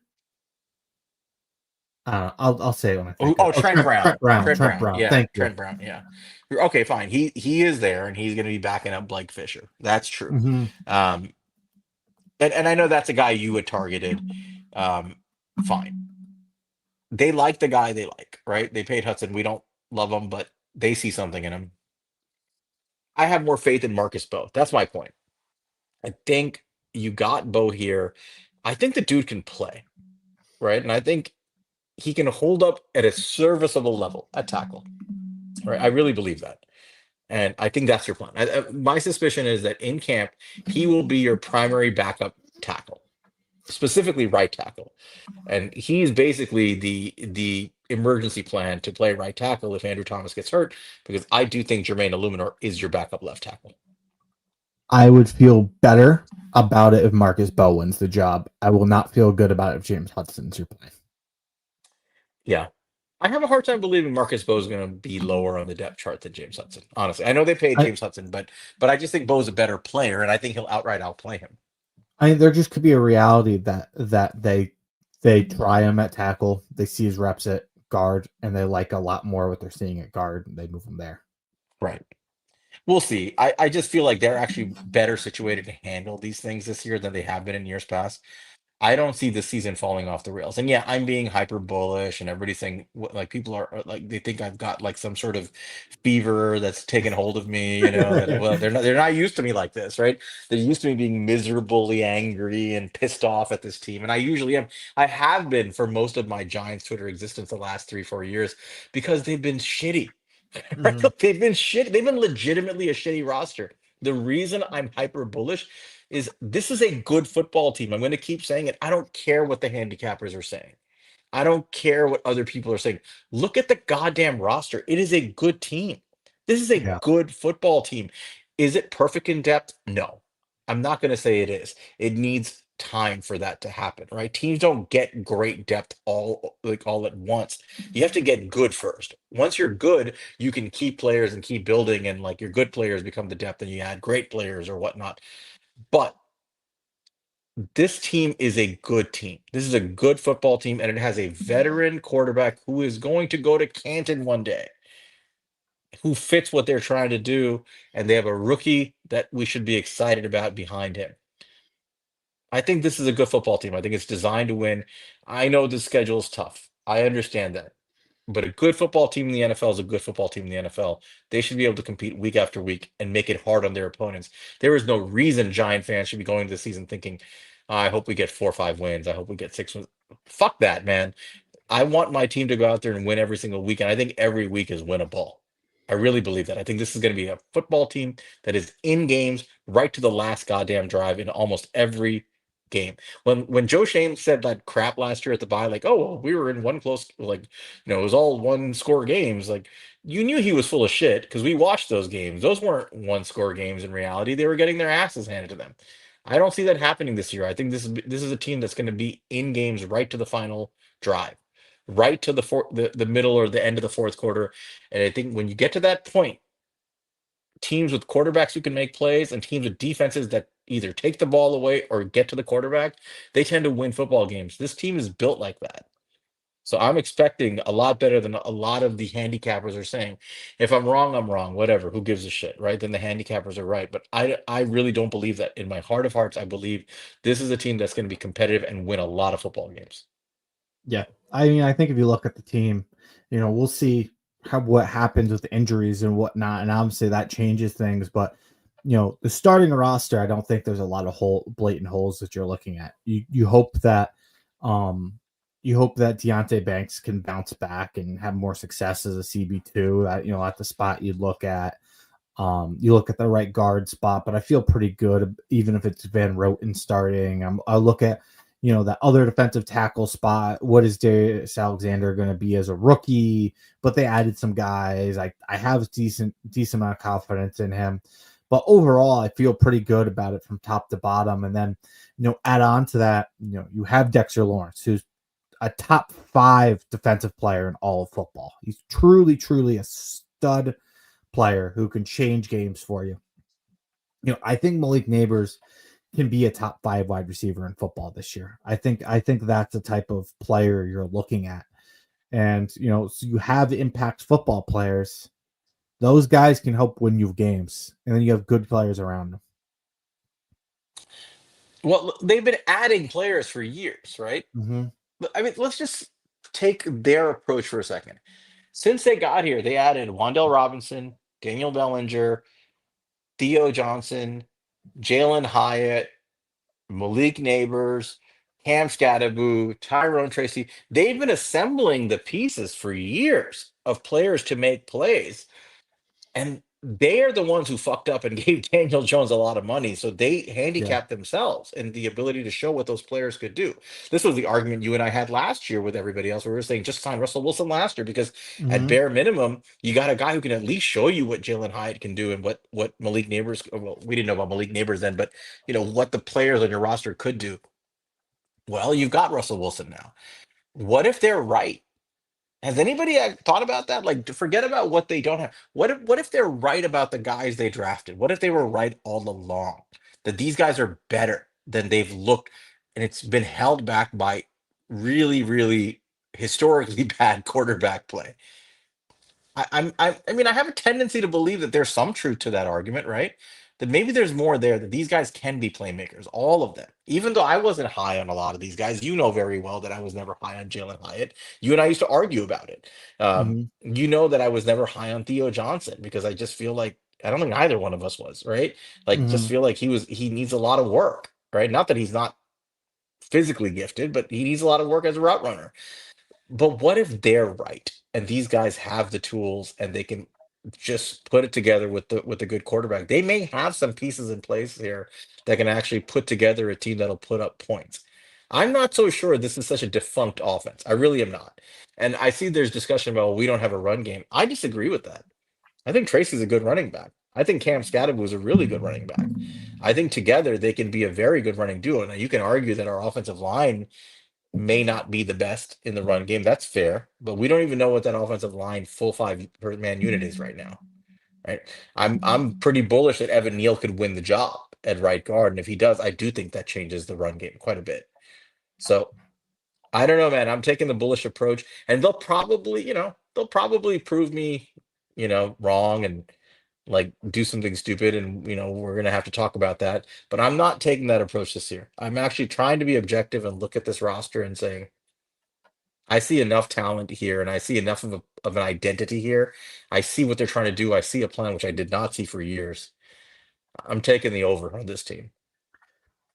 I'll say it when I Oh, think of oh, it. Oh, Trent Trent Brown. Brown. Trent Trent Brown. Brown. Yeah, Thank you. Trent Brown. Yeah. Okay, fine. He is there and he's gonna be backing up Blake Fisher. That's true. Hmm. Um, and I know that's a guy you had targeted. Um, fine. They like the guy they like, right? They paid Hudson. We don't love him, but they see something in him. I have more faith in Marcus Bowe. That's my point. I think you got Bowe here. I think the dude can play, right? And I think he can hold up at a serviceable level at tackle, right? I really believe that. And I think that's your plan. My suspicion is that in camp, he will be your primary backup tackle, specifically right tackle. And he's basically the emergency plan to play right tackle if Andrew Thomas gets hurt, because I do think Jermaine Illuminor is your backup left tackle. I would feel better about it if Marcus Bowe wins the job. I will not feel good about it if James Hudson's your plan. Yeah. I have a hard time believing Marcus Bowe is going to be lower on the depth chart than James Hudson. Honestly, I know they paid I, James Hudson, but I just think Bowe's a better player, and I think he'll outright outplay him. I mean, there just could be a reality that they try him at tackle, they see his reps at guard, and they like a lot more what they're seeing at guard, and they move him there. Right. We'll see. I just feel like they're actually better situated to handle these things this year than they have been in years past. I don't see this season falling off the rails. And yeah, I'm being hyper bullish, and everybody's saying like people are like they think I've got like some sort of fever that's taken hold of me. That well they're not used to me like this, right? They're used to me being miserably angry and pissed off at this team, and I usually am. I have been for most of my Giants Twitter existence the last 3 4 years because they've been shitty. Right? Mhm. They've been shit. They've been legitimately a shitty roster. The reason I'm hyper bullish is this is a good football team. I'm going to keep saying it. I don't care what the handicappers are saying. I don't care what other people are saying. Look at the goddamn roster. It is a good team. This is a Yeah. good football team. Is it perfect in depth? No. I'm not going to say it is. It needs time for that to happen, right? Teams don't get great depth all at once. You have to get good first. Once you're good, you can keep players and keep building, and like your good players become the depth and you add great players or whatnot. But this team is a good team. This is a good football team, and it has a veteran quarterback who is going to go to Canton one day, who fits what they're trying to do, and they have a rookie that we should be excited about behind him. I think this is a good football team. I think it's designed to win. I know the schedule is tough. I understand that. But a good football team in the NFL is a good football team in the NFL. They should be able to compete week after week and make it hard on their opponents. There is no reason Giant fans should be going into the season thinking, I hope we get 4 or 5 wins. I hope we get 6 wins. Fuck that, man. I want my team to go out there and win every single week, and I think every week is winnable. I really believe that. I think this is going to be a football team that is in games right to the last goddamn drive in almost every game. When Joe Shane said that crap last year at the bye, like, oh, well, we were in one close, like, it was all one score games. Like, you knew he was full of shit because we watched those games. Those weren't one score games in reality. They were getting their asses handed to them. I don't see that happening this year. I think this is a team that's going to be in games right to the final drive, right to the middle or the end of the fourth quarter. And I think when you get to that point, teams with quarterbacks who can make plays and teams with defenses that either take the ball away or get to the quarterback, they tend to win football games. This team is built like that. So I'm expecting a lot better than a lot of the handicappers are saying. If I'm wrong, I'm wrong. Whatever. Who gives a shit, right? Then the handicappers are right. But I really don't believe that. In my heart of hearts, I believe this is a team that's going to be competitive and win a lot of football games. Yeah. I mean, I think if you look at the team, we'll see what happens with the injuries and whatnot, and obviously that changes things. But the starting roster, I don't think there's a lot of blatant holes that you're looking at. You hope that, Deontay Banks can bounce back and have more success as a CB2. At the spot you'd look at. You look at the right guard spot, but I feel pretty good even if it's Van Roten starting. I look at that other defensive tackle spot. What is Darius Alexander going to be as a rookie? But they added some guys. I have decent amount of confidence in him. But overall, I feel pretty good about it from top to bottom. And then add on to that, you have Dexter Lawrence, who's a top 5 defensive player in all of football. He's truly, truly a stud player who can change games for you. I think Malik Neighbors can be a top 5 wide receiver in football this year. I think that's the type of player you're looking at. And so you have impact football players. Those guys can help win you games. And then you have good players around them. Well, they've been adding players for years, right? Mm-hmm. I mean, let's just take their approach for a second. Since they got here, they added Wandell Robinson, Daniel Bellinger, Theo Johnson, Jalen Hyatt, Malik Neighbors, Cam Scattaboo, Tyrone Tracy. They've been assembling the pieces for years of players to make plays. And they are the ones who fucked up and gave Daniel Jones a lot of money. So they Yeah. handicapped themselves in the ability to show what those players could do. This was the argument you and I had last year with everybody else, where we were saying just sign Russell Wilson last year because at Mm-hmm. bare minimum, you got a guy who can at least show you what Jalen Hyatt can do and what Malik Neighbors, well, we didn't know about Malik Neighbors then, but what the players on your roster could do. Well, you've got Russell Wilson now. What if they're right? Has anybody thought about that? Like, forget about what they don't have. What if they're right about the guys they drafted? What if they were right all along? That these guys are better than they've looked, and it's been held back by really, really historically bad quarterback play. I mean, I have a tendency to believe that there's some truth to that argument, right? That maybe there's more there, that these guys can be playmakers, all of them. Even though I wasn't high on a lot of these guys, you know very well that I was never high on Jalen Hyatt. You and I used to argue about it. Mm-hmm. You know that I was never high on Theo Johnson because I just feel like I don't think either one of us was, right? Like, just Mm-hmm. feel like he needs a lot of work, right? Not that he's not physically gifted, but he needs a lot of work as a route runner. But what if they're right and these guys have the tools and they can just put it together with the good quarterback? They may have some pieces in place here that can actually put together a team that'll put up points. I'm not so sure this is such a defunct offense. I really am not. And I see there's discussion about, well, we don't have a run game. I disagree with that. I think Tracy's a good running back. I think Cam Scatterbo is a really good running back. I think together they can be a very good running duo. Now you can argue that our offensive line may not be the best in the run game. That's fair, but we don't even know what that offensive line full 5 man unit is right now. Right. I'm pretty bullish that Evan Neal could win the job at right guard. And if he does, I do think that changes the run game quite a bit. So I don't know, man. I'm taking the bullish approach, and they'll probably prove me, wrong and like do something stupid, and we're gonna have to talk about that. But I'm not taking that approach this year. I'm actually trying to be objective and look at this roster and saying, I see enough talent here, and I see enough of an identity here. I see what they're trying to do. I see a plan which I did not see for years. I'm taking the over on this team.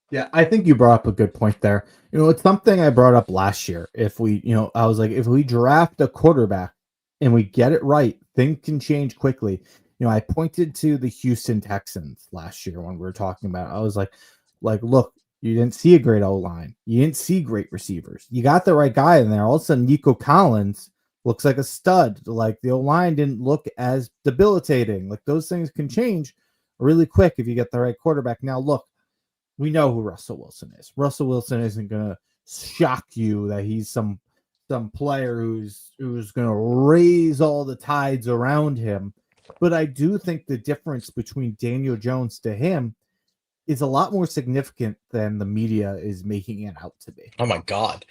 Yeah, I think you brought up a good point there. It's something I brought up last year. If we, I was like, if we draft a quarterback and we get it right, things can change quickly. I pointed to the Houston Texans last year when we were talking about it. I was like, look, you didn't see a great O line. You didn't see great receivers. You got the right guy in there. All of a sudden, Nico Collins looks like a stud. Like the O line didn't look as debilitating. Like those things can change really quick if you get the right quarterback. Now, look, we know who Russell Wilson is. Russell Wilson isn't gonna shock you that he's some player who's gonna raise all the tides around him. But I do think the difference between Daniel Jones to him is a lot more significant than the media is making it out to be. Oh my God,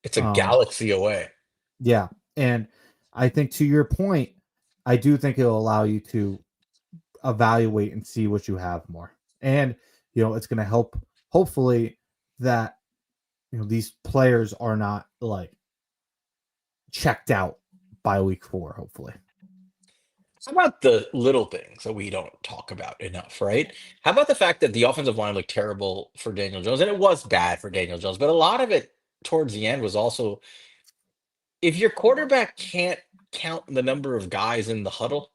it's a Um, galaxy away. yeah, and I think to your point, I do think it'll allow you to evaluate and see what you have more, and it's going to help. Hopefully, that these players are not like checked out by week 4. Hopefully, How about the little things that we don't talk about enough, right? How about the fact that the offensive line looked terrible for Daniel Jones, and it was bad for Daniel Jones, but a lot of it towards the end was also if your quarterback can't count the number of guys in the huddle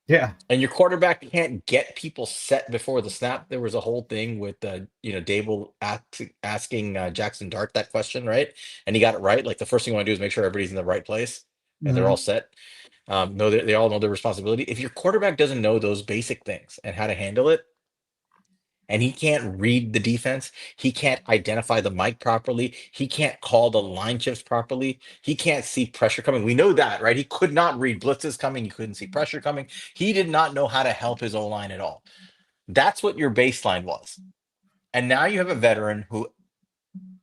yeah. and your quarterback can't get people set before the snap. There was a whole thing with Dable asking Jackson Dart that question, right? And he got it right. Like the first thing you want to do is make sure everybody's in the right place and they're all Hmm. set. Know they all know their responsibility. If your quarterback doesn't know those basic things and how to handle it, and he can't read the defense. He can't identify the mic properly. He can't call the line shifts properly. He can't see pressure coming. We know that, right? He could not read blitzes coming. He couldn't see pressure coming. He did not know how to help his O line at all. That's what your baseline was. And now you have a veteran who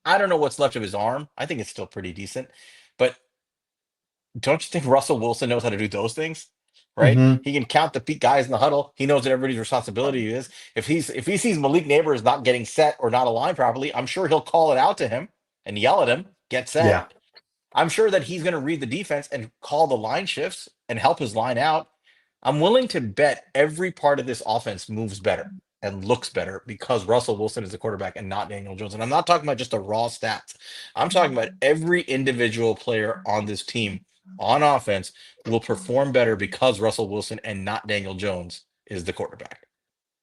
I don't know what's left of his arm. I think it's still pretty decent. But don't you think Russell Wilson knows how to do those things? Right? Hmm. He can count the guys in the huddle. He knows what everybody's responsibility is. If he sees Malik Neighbors not getting set or not aligned properly, I'm sure he'll call it out to him and yell at him, get Yeah. set. I'm sure that he's going to read the defense and call the line shifts and help his line out. I'm willing to bet every part of this offense moves better and looks better because Russell Wilson is the quarterback and not Daniel Jones. And I'm not talking about just the raw stats. I'm talking about every individual player on this team on offense will perform better because Russell Wilson and not Daniel Jones is the quarterback.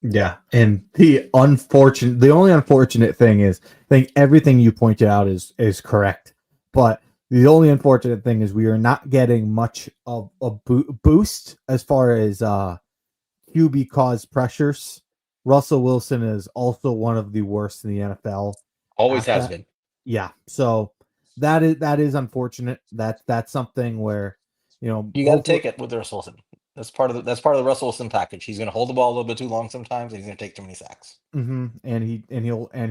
Yeah, and the only unfortunate thing is, I think everything you pointed out is correct, but the only unfortunate thing is we are not getting much of a boost as far as QB caused pressures. Russell Wilson is also one of the worst in the NFL Always at has that. been. Yeah, so that is unfortunate. That's something where You got to hopefully. take it with Russell Wilson. That's part of the Russell Wilson package. He's going to hold the ball a little bit too long sometimes, and he's going to take too many sacks. And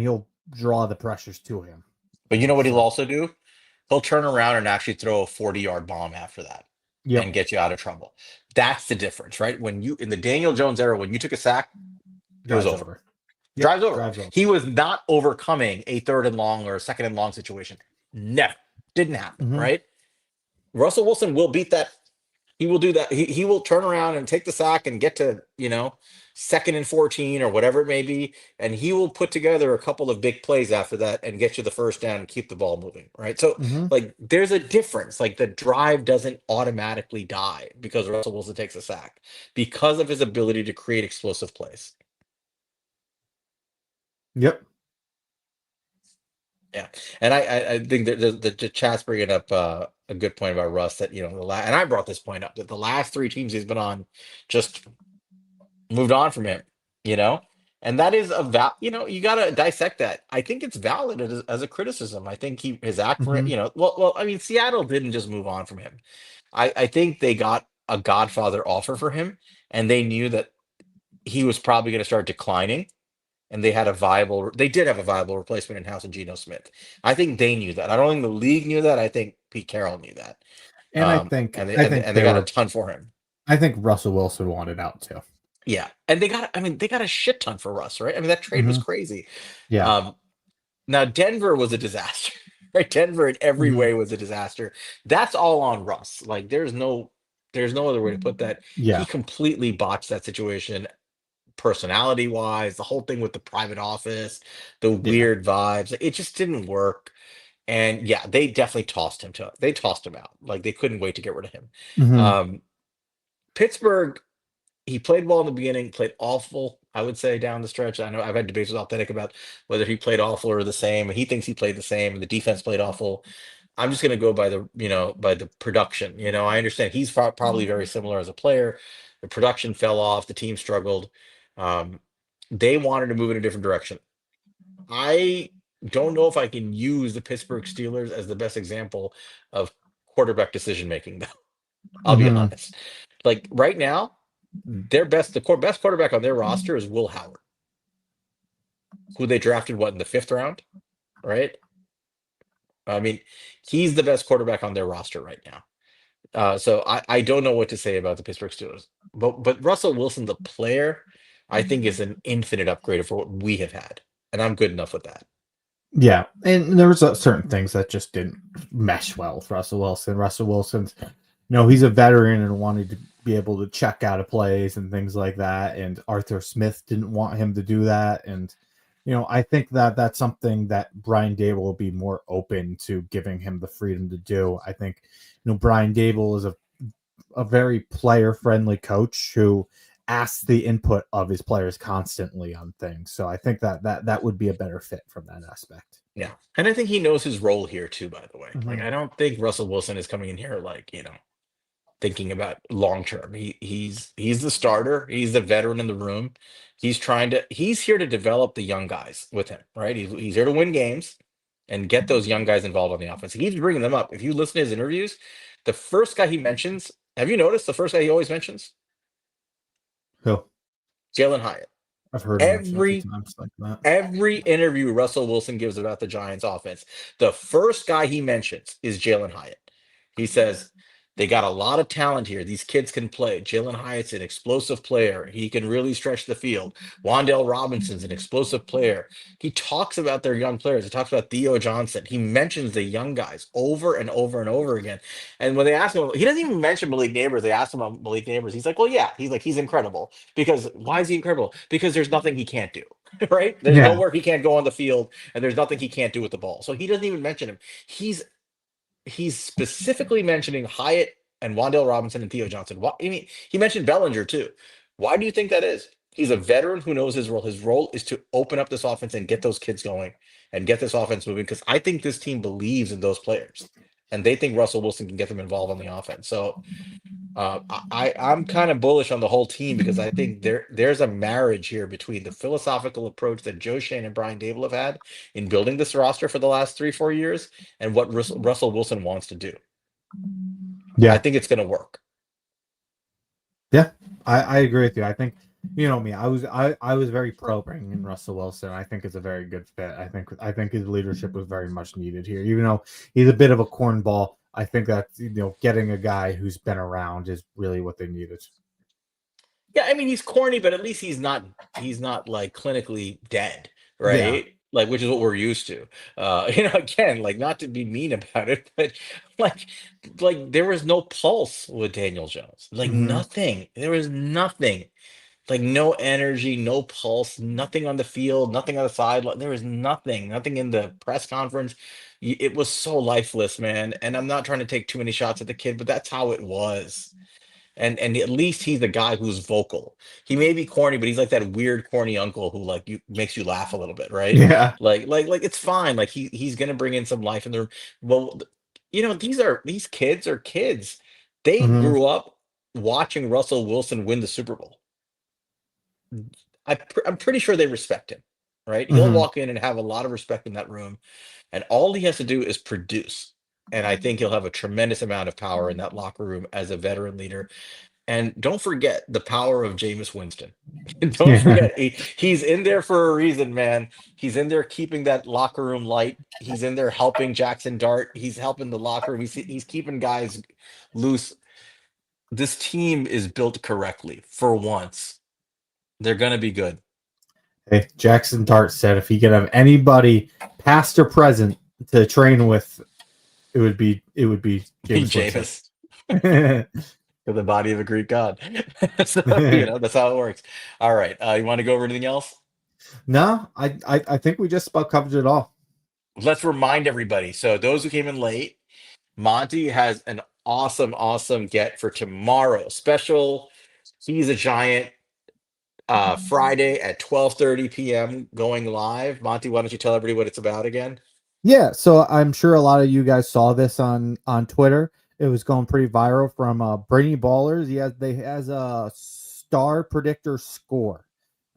he'll draw the pressures to him. But you know what he'll So, also do? He'll turn around and actually throw a 40-yard bomb after that yep. and get you out of trouble. That's the difference, right? When you in the Daniel Jones era, when you took a sack, it was Drives over. over. Yep. Drives over. Drives over. He was not overcoming a third and long or a second and long situation. Never. Didn't happen, Hmm. right? Russell Wilson will beat that. He will do that. He will turn around and take the sack and get to, second and 14 or whatever it may be. And he will put together a couple of big plays after that and get you the first down and keep the ball moving. Right. So, Hmm. like, there's a difference. Like, the drive doesn't automatically die because Russell Wilson takes a sack because of his ability to create explosive plays. Yep. Yeah, and I think that the chat's bringing up a good point about Russ that and I brought this point up that the last three teams he's been on just moved on from him, you know, and that is you got to dissect that. I think it's valid as a criticism. I think his act for it, Hmm. well, I mean, Seattle didn't just move on from him. I think they got a Godfather offer for him, and they knew that he was probably going to start declining and they did have a viable replacement in house in Geno Smith. I think they knew that. I don't think the league knew that. I think Pete Carroll knew that. And I think And they, I and, think and they they got a were. ton for him. I think Russell Wilson wanted out too. Yeah. And they got a shit ton for Russ, right? I mean, that trade was Hmm. crazy. Yeah. Um, Now Denver was a disaster, right? Denver in every Hmm. way was a disaster. That's all on Russ. Like there's no other way to put that. He Yeah. completely botched that situation personality wise, the whole thing with the private office, the Yeah. weird vibes. It just didn't work. And yeah, they definitely they tossed him out. Like they couldn't wait to get rid of him. Hmm. Um, Pittsburgh, he played well in the beginning, played awful, I would say, down the stretch. I know I've had debates with Authentic about whether he played awful or the same. He thinks he played the same. The defense played awful. I'm just going to go by the production. I understand he's probably very similar as a player. The production fell off. The team struggled. Um, They wanted to move in a different direction. I don't know if I can use the Pittsburgh Steelers as the best example of quarterback decision making, though. I'll be Hmm. honest. Like right now, best quarterback on their roster is Will Howard, who they drafted what in the fifth round, right? I mean, he's the best quarterback on their roster right now. So I don't know what to say about the Pittsburgh Steelers. But Russell Wilson, the player, I think is an infinite upgrade for what we have had, and I'm good enough with that. Yeah, and there was certain things that just didn't mesh well with Russell Wilson. Russell Wilson's, he's a veteran and wanted to be able to check out of plays and things like that. And Arthur Smith didn't want him to do that. And I think that that's something that Brian Dable will be more open to giving him the freedom to do. I think Brian Dable is a very player friendly coach who asks the input of his players constantly on things. So I think that would be a better fit from that aspect. Yeah, and I think he knows his role here too. By the way, like Mm-hmm. I don't think Russell Wilson is coming in here like thinking about long term. He's the starter. He's the veteran in the room. He's here to develop the young guys with him, right? He's here to win games and get those young guys involved on the offense. He keeps bringing them up. If you listen to his interviews, the first guy he mentions, have you noticed the first guy he always mentions? Who? Jalen Hyatt. I've heard him mention a few Every times like that. Every interview Russell Wilson gives about the Giants offense, the first guy he mentions is Jalen Hyatt. He says, they got a lot of talent here. These kids can play. Jalen Hyatt's an explosive player. He can really stretch the field. Wandale Robinson's an explosive player. He talks about their young players. He talks about Theo Johnson. He mentions the young guys over and over and over again. And when they ask him, he doesn't even mention Malik Neighbors. They ask him about Malik Neighbors. He's like, well, yeah. He's like, he's incredible. Because why is he incredible? Because there's nothing he can't do. Right? There's Yeah. nowhere he can't go on the field, and there's nothing he can't do with the ball. So he doesn't even mention him. He's specifically mentioning Hyatt and Wandale Robinson and Theo Johnson. Why, I mean, he mentioned Bellinger too. Why do you think that is? He's a veteran who knows his role. His role is to open up this offense and get those kids going and get this offense moving. Because I think this team believes in those players, and they think Russell Wilson can get them involved on the offense. So I'm kind of bullish on the whole team because I think there's a marriage here between the philosophical approach that Joe Shane and Brian Dable have had in building this roster for the last 3-4 years and what Russell Wilson wants to do. I Yeah. think it's going to work. Yeah. I agree with you. I think me. I was very pro bringing in Russell Wilson. I think it's a very good fit. I think his leadership was very much needed here. Even though he's a bit of a cornball, I think that getting a guy who's been around is really what they needed. Yeah, I mean he's corny, but at least he's not like clinically dead, Yeah. right? Like which is what we're used to. Again, like not to be mean about it, but like like there was no pulse with Daniel Jones. Like Hmm. nothing. There was nothing. Like no energy, no pulse, nothing on the field, nothing on the sideline. There was nothing in the press conference. It was so lifeless, man. And I'm not trying to take too many shots at the kid, but that's how it was. And at least he's the guy who's vocal. He may be corny, but he's like that weird corny uncle who like you makes you laugh a little bit, right? Yeah. Like it's fine. Like he's gonna bring in some life in the room. Well, these kids are kids. They Hmm. grew up watching Russell Wilson win the Super Bowl. I'm pretty sure they respect him, right? He'll Hmm. walk in and have a lot of respect in that room, and all he has to do is produce. And I think he'll have a tremendous amount of power in that locker room as a veteran leader. And don't forget the power of Jameis Winston. Don't Yeah. forget he's in there for a reason, man. He's in there keeping that locker room light. He's in there helping Jackson Dart. He's helping the locker room. He's keeping guys loose. This team is built correctly for once. They're gonna be good. Hey, Jackson Dart said if he could have anybody, past or present, to train with, it would be James Winston. Jameis. For the body of a Greek god. So, that's how it works. All right. You want to go over anything else? No, I think we just about covered it all. Let's remind everybody. So, those who came in late, Monty has an awesome, awesome get for tomorrow. Special. He's a giant. Friday at 12:30 p.m. going live. Monty, why don't you tell everybody what it's about again? Yeah, so I'm sure a lot of you guys saw this on Twitter. It was going pretty viral from Brainy Ballers. He has a star predictor score.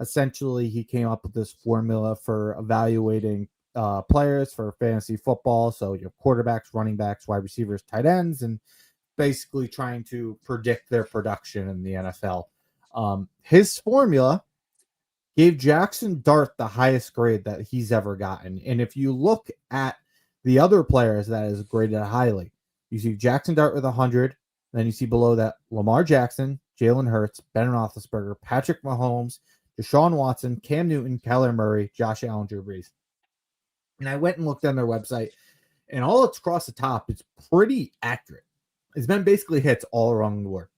Essentially, he came up with this formula for evaluating players for fantasy football. So you have quarterbacks, running backs, wide receivers, tight ends, and basically trying to predict their production in the NFL. His formula gave Jackson Dart the highest grade that he's ever gotten. And if you look at the other players that is graded highly, you see Jackson Dart with 100. Then you see below that Lamar Jackson, Jalen Hurts, Ben Roethlisberger, Patrick Mahomes, Deshaun Watson, Cam Newton, Kyler Murray, Josh Allen, Drew Brees. And I went and looked on their website, and all it's across the top, it's pretty accurate. It's been basically hits all around the board.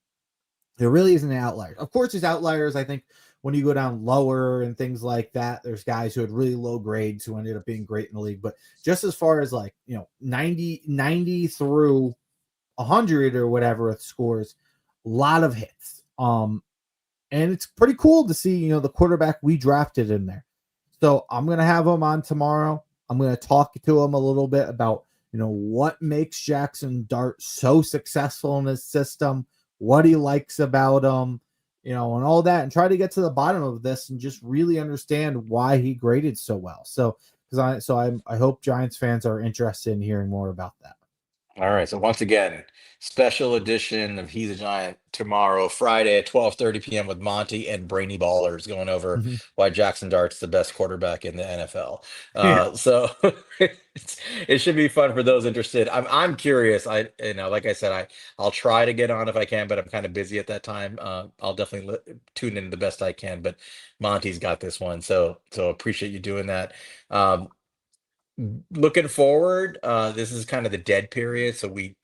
There really isn't an outlier. Of course, there's outliers. I think when you go down lower and things like that, there's guys who had really low grades who ended up being great in the league. But just as far as like, 90 through 100 or whatever with scores, a lot of hits. And it's pretty cool to see, the quarterback we drafted in there. So I'm going to have him on tomorrow. I'm going to talk to him a little bit about, what makes Jackson Dart so successful in his system, what he likes about him, and all that, and try to get to the bottom of this and just really understand why he graded so well. So, I hope Giants fans are interested in hearing more about that. All right. So once again, special edition of He's a Giant tomorrow, Friday at 12:30 p.m. with Monty and Brainy Ballers going over Mhm. why Jackson Dart's the best quarterback in the NFL. Yeah. So it should be fun for those interested. I'm curious. Like I said, I'll try to get on if I can, but I'm kind of busy at that time. I'll definitely tune in the best I can. But Monty's got this one, so appreciate you doing that. Um, Looking forward, this is kind of the dead period, so we're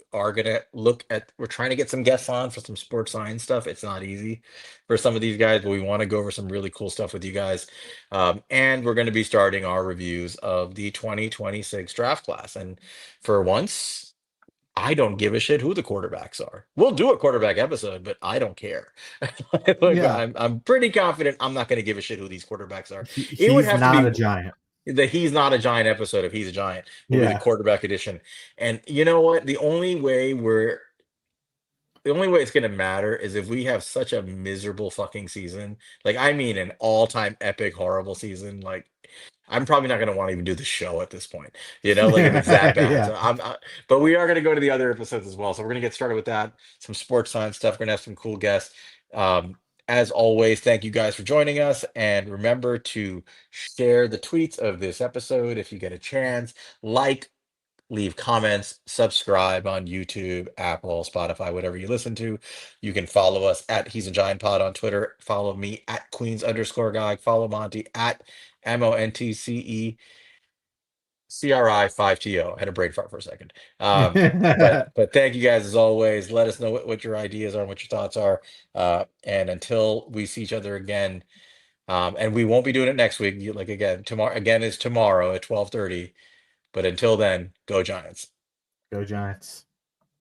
trying to get some guests on for some sports science stuff. It's not easy for some of these guys, but we want to go over some really cool stuff with you guys. And we're going to be starting our reviews of the 2026 draft class. And for once, I don't give a shit who the quarterbacks are. We'll do a quarterback episode, but I don't care. Look, Yeah. I'm pretty confident I'm not going to give a shit who these quarterbacks are. It would He's have to not a be giant. the He's Not a Giant episode of He's a Giant will be the Yeah. quarterback edition. And you know what? The only way it's going to matter is if we have such a miserable fucking season. Like, I mean, an all-time epic, horrible season. Like, I'm probably not going to want to even do the show at this point, like if it's that bad. Yeah. But we are going to go to the other episodes as well. So we're going to get started with that. Some sports science stuff. We're going to have some cool guests. Um, as always, thank you guys for joining us. And remember to share the tweets of this episode if you get a chance. Like, leave comments, subscribe on YouTube, Apple, Spotify, whatever you listen to. You can follow us at He's a Giant Pod on Twitter. Follow me at Queens_guy. Follow Monty at MONTCECRI5TO. I had a brain fart for a second. But thank you guys as always. Let us know what your ideas are and what your thoughts are. And until we see each other again, and we won't be doing it next week. Like again, tomorrow again is tomorrow at 12:30. But until then, go Giants. Go Giants.